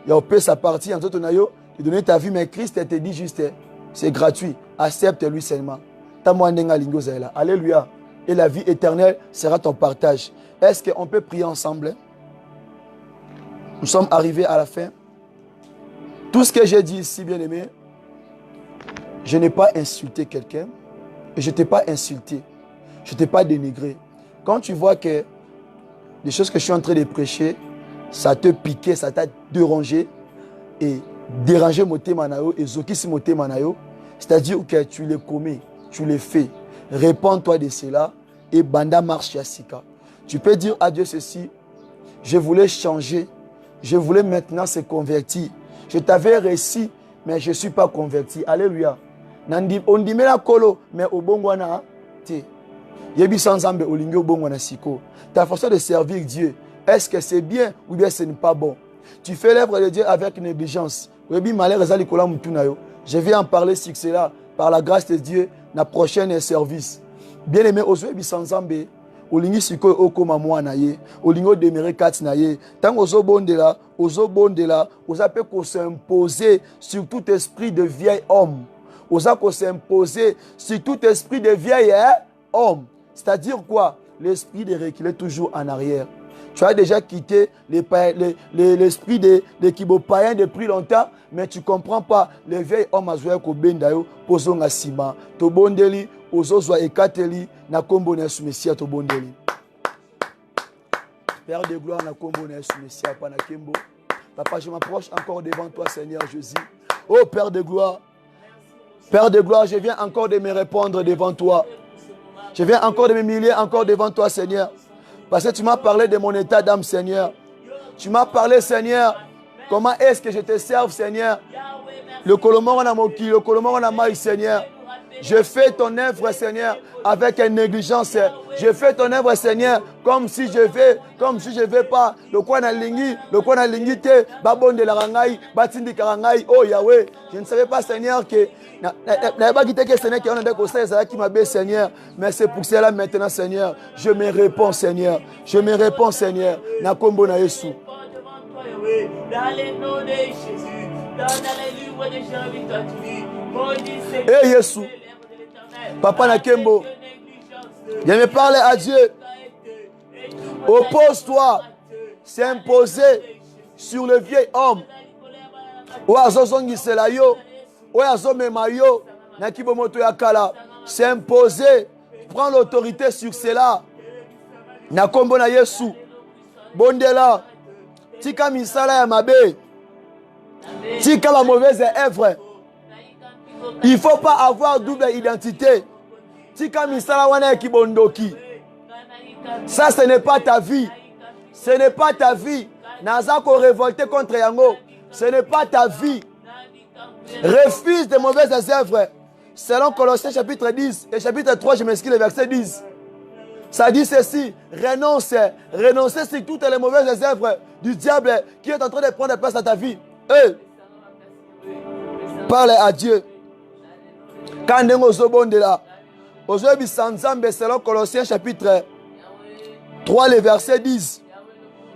Il y a au sa partie, en tout cas, de donner ta vie. Mais Christ te dit juste, c'est gratuit. Accepte-lui seulement. Alléluia. Et la vie éternelle sera ton partage. Est-ce qu'on peut prier ensemble? Nous sommes arrivés à la fin. Tout ce que j'ai dit ici, bien aimé, je n'ai pas insulté quelqu'un et je ne t'ai pas insulté. Je ne t'ai pas dénigré. Quand tu vois que les choses que je suis en train de prêcher, ça te piquait, ça t'a dérangé et dérangé mon thème et zokisi mon thème, c'est-à-dire que tu les commets, tu les fais. Répands-toi de cela et banda marche yasika. Tu peux dire à Dieu ceci: je voulais changer, je voulais maintenant se convertir. Je t'avais réussi, mais je ne suis pas converti. Alléluia. On dit la kolo, mais au bon wana, yebi sans ambe olingo bon wana siko. Ta façon de servir Dieu, est-ce que c'est bien ou bien ce n'est pas bon? Tu fais l'œuvre de Dieu avec négligence. Je vais en parler sur cela par la grâce de Dieu dans le prochain service. Bien aimé, aujourd'hui, sans ambe, olingi siko okoma mwana ye, olingo demere kat na ye. Tant ozo bondela, oza peut s'imposer sur tout esprit de vieil homme. Oza ko s'imposer sur tout esprit de vieil homme. C'est-à-dire quoi? L'esprit de reculer toujours en arrière. Tu as déjà quitté l'esprit de kibo-païen depuis longtemps, mais tu ne comprends pas. Les vieilles hommes à jouer au bendayo, posons à ciment. To bondeli, ozo ekateli, na kombo na sumessia to bondeli. Père de gloire, na kombo na sumessia pa na kembo. Papa, je m'approche encore devant toi, Seigneur Jésus. Oh Père de gloire, je viens encore de me répondre devant toi. Je viens encore de m'humilier encore devant toi, Seigneur. Parce que tu m'as parlé de mon état d'âme, Seigneur. Tu m'as parlé, Seigneur, comment est-ce que je te serve, Seigneur. Le colomon en amoki, le colomon en amaï, Seigneur. Je fais ton œuvre, Seigneur, avec une négligence. Je fais ton œuvre, Seigneur, comme si je vais pas. Le coin a lingi te, babon de la rangaï, batindi karangaï, oh Yahweh. Je ne savais pas, Seigneur, que Seigneur, mais c'est pour cela maintenant, Seigneur, je me réponds, Seigneur. Je me réponds, Seigneur. Na kombo na Yesu. Dans le nom de Jésus, dans les livres de Jean, eh Yesu, Papa Nakembo, viens me parler à Dieu. Oppose-toi, s'imposer sur le vieil homme. S'imposer, prends l'autorité sur cela. Nakombo na Yesu, bondela, tika misala ya mabe, tika la mauvaise œuvre. Il ne faut pas avoir double identité. Tika misala wana kibondoki. Ça, ce n'est pas ta vie. Ce n'est pas ta vie. Nazako révolté contre Yango. Ce n'est pas ta vie. Refuse de mauvaises œuvres. Selon Colossiens chapitre 10 et chapitre 3, je m'excuse, le verset 10. Ça dit ceci: renonce. Renoncer sur toutes les mauvaises œuvres du diable qui est en train de prendre place à ta vie. Hey. Parle à Dieu. Quand on est là, aujourd'hui, selon Colossiens chapitre 3, le verset 10,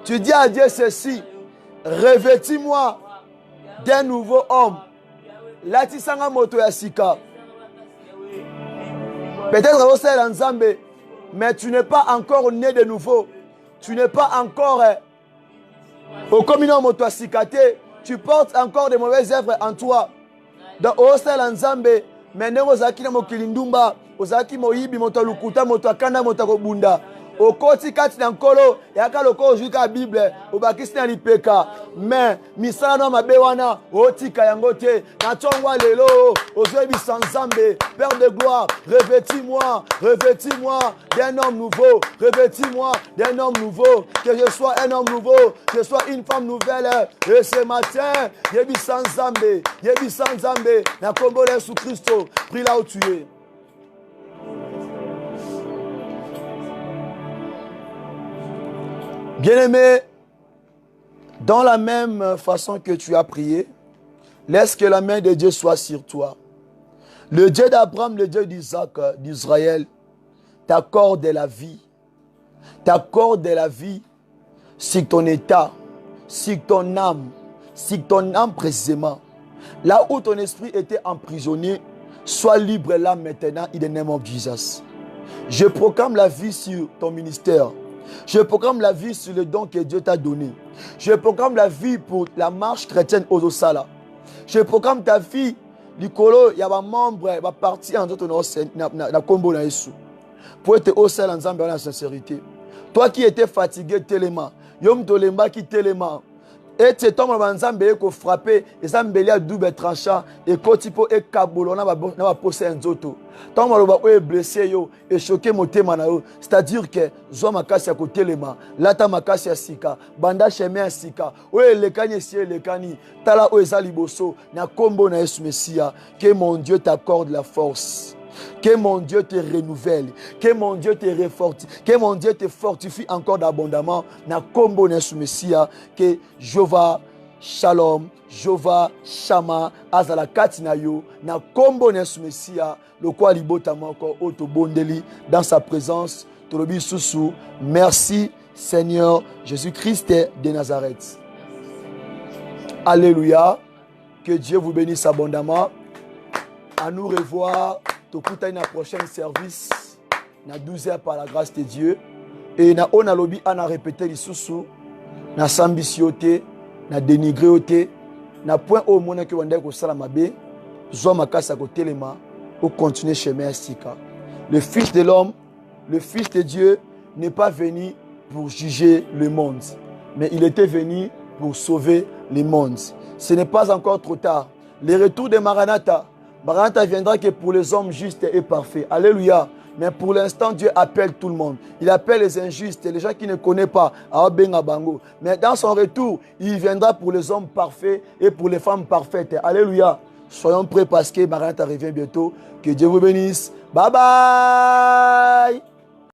tu dis à Dieu ceci: revêtis-moi d'un nouveau homme. Latisanga moto ya sika. Peut-être aussi en Zambé, mais tu n'es pas encore né de nouveau. Tu n'es pas encore au communion moto ya sikate. Tu portes encore de mauvaises œuvres en toi. Donc aussi en Zambé, mais ne ozaki na mokilindumba, ozaki moyibi moto lukuta moto akanda moto kobunda. Okoti kati na nkolo yaka loko ojuka Bible obakisi na lipeka mais misala no mabe wana otika yango te na tongwa lelo ozebi sans Nzambe. Père de gloire, revêtis-moi d'un homme nouveau, revêtis-moi d'un homme nouveau, que je sois un homme nouveau, que je sois une femme nouvelle. Et ce matin, yebi sans Nzambe na kombo de Jésus Christ, prie là où tu es. Bien-aimé, dans la même façon que tu as prié, laisse que la main de Dieu soit sur toi. Le Dieu d'Abraham, le Dieu d'Isaac, d'Israël, t'accorde la vie. T'accorde la vie sur ton état, sur ton âme précisément. Là où ton esprit était emprisonné, sois libre là maintenant, in the name of Jesus. Je proclame la vie sur ton ministère. Je proclame la vie sur le don que Dieu t'a donné. Je proclame la vie pour la marche chrétienne aux Osala. Je proclame ta vie likolo ya ba membre ba parti en d'autres na combo na Yesu pour être au sein ensemble dans la sincérité. Toi qui étais fatigué tellement, yom tolemba qui tellement et c'est toi mon ensemble ko frapper et ça mbeli à double tranchant et kotipo et kabolo na ba poser nzoto. Tant maloba o blessé yo et choqué motema na yo, c'est-à-dire que zo makasi ya kotelema, lata makasi ya sika, banda chemin ya sika, o elekani si elekani, tala o eza liboso na kombo na Yesu Messia, que mon Dieu t'accorde la force. Que mon Dieu te renouvelle, que mon Dieu te refortifie, que mon Dieu te fortifie encore d'abondamment. Na kombo na Messia, que Jova Shalom, Jova Shama, Azala Katina yo, na kombo na Messia, le quoi libota encore auto bondeli dans sa présence. Tolobi Soussou, merci Seigneur Jésus-Christ de Nazareth. Alléluia, que Dieu vous bénisse abondamment. À nous revoir. Tokuta na prochain service na 12h par la grâce de Dieu et na on a lobby ana répéter lisusu na sambisioté na dénigréoté na point au monde que wanda ko sala mabe zo makasa ko telema au continuer chemin sika. Le fils de l'homme, le fils de Dieu n'est pas venu pour juger le monde, mais il était venu pour sauver le monde. Ce n'est pas encore trop tard. Le retour de Maranatha viendra que pour les hommes justes et parfaits. Alléluia. Mais pour l'instant, Dieu appelle tout le monde. Il appelle les injustes, les gens qui ne connaissent pas. Mais dans son retour, il viendra pour les hommes parfaits et pour les femmes parfaites. Alléluia. Soyons prêts parce que Maranatha revient bientôt. Que Dieu vous bénisse. Bye bye.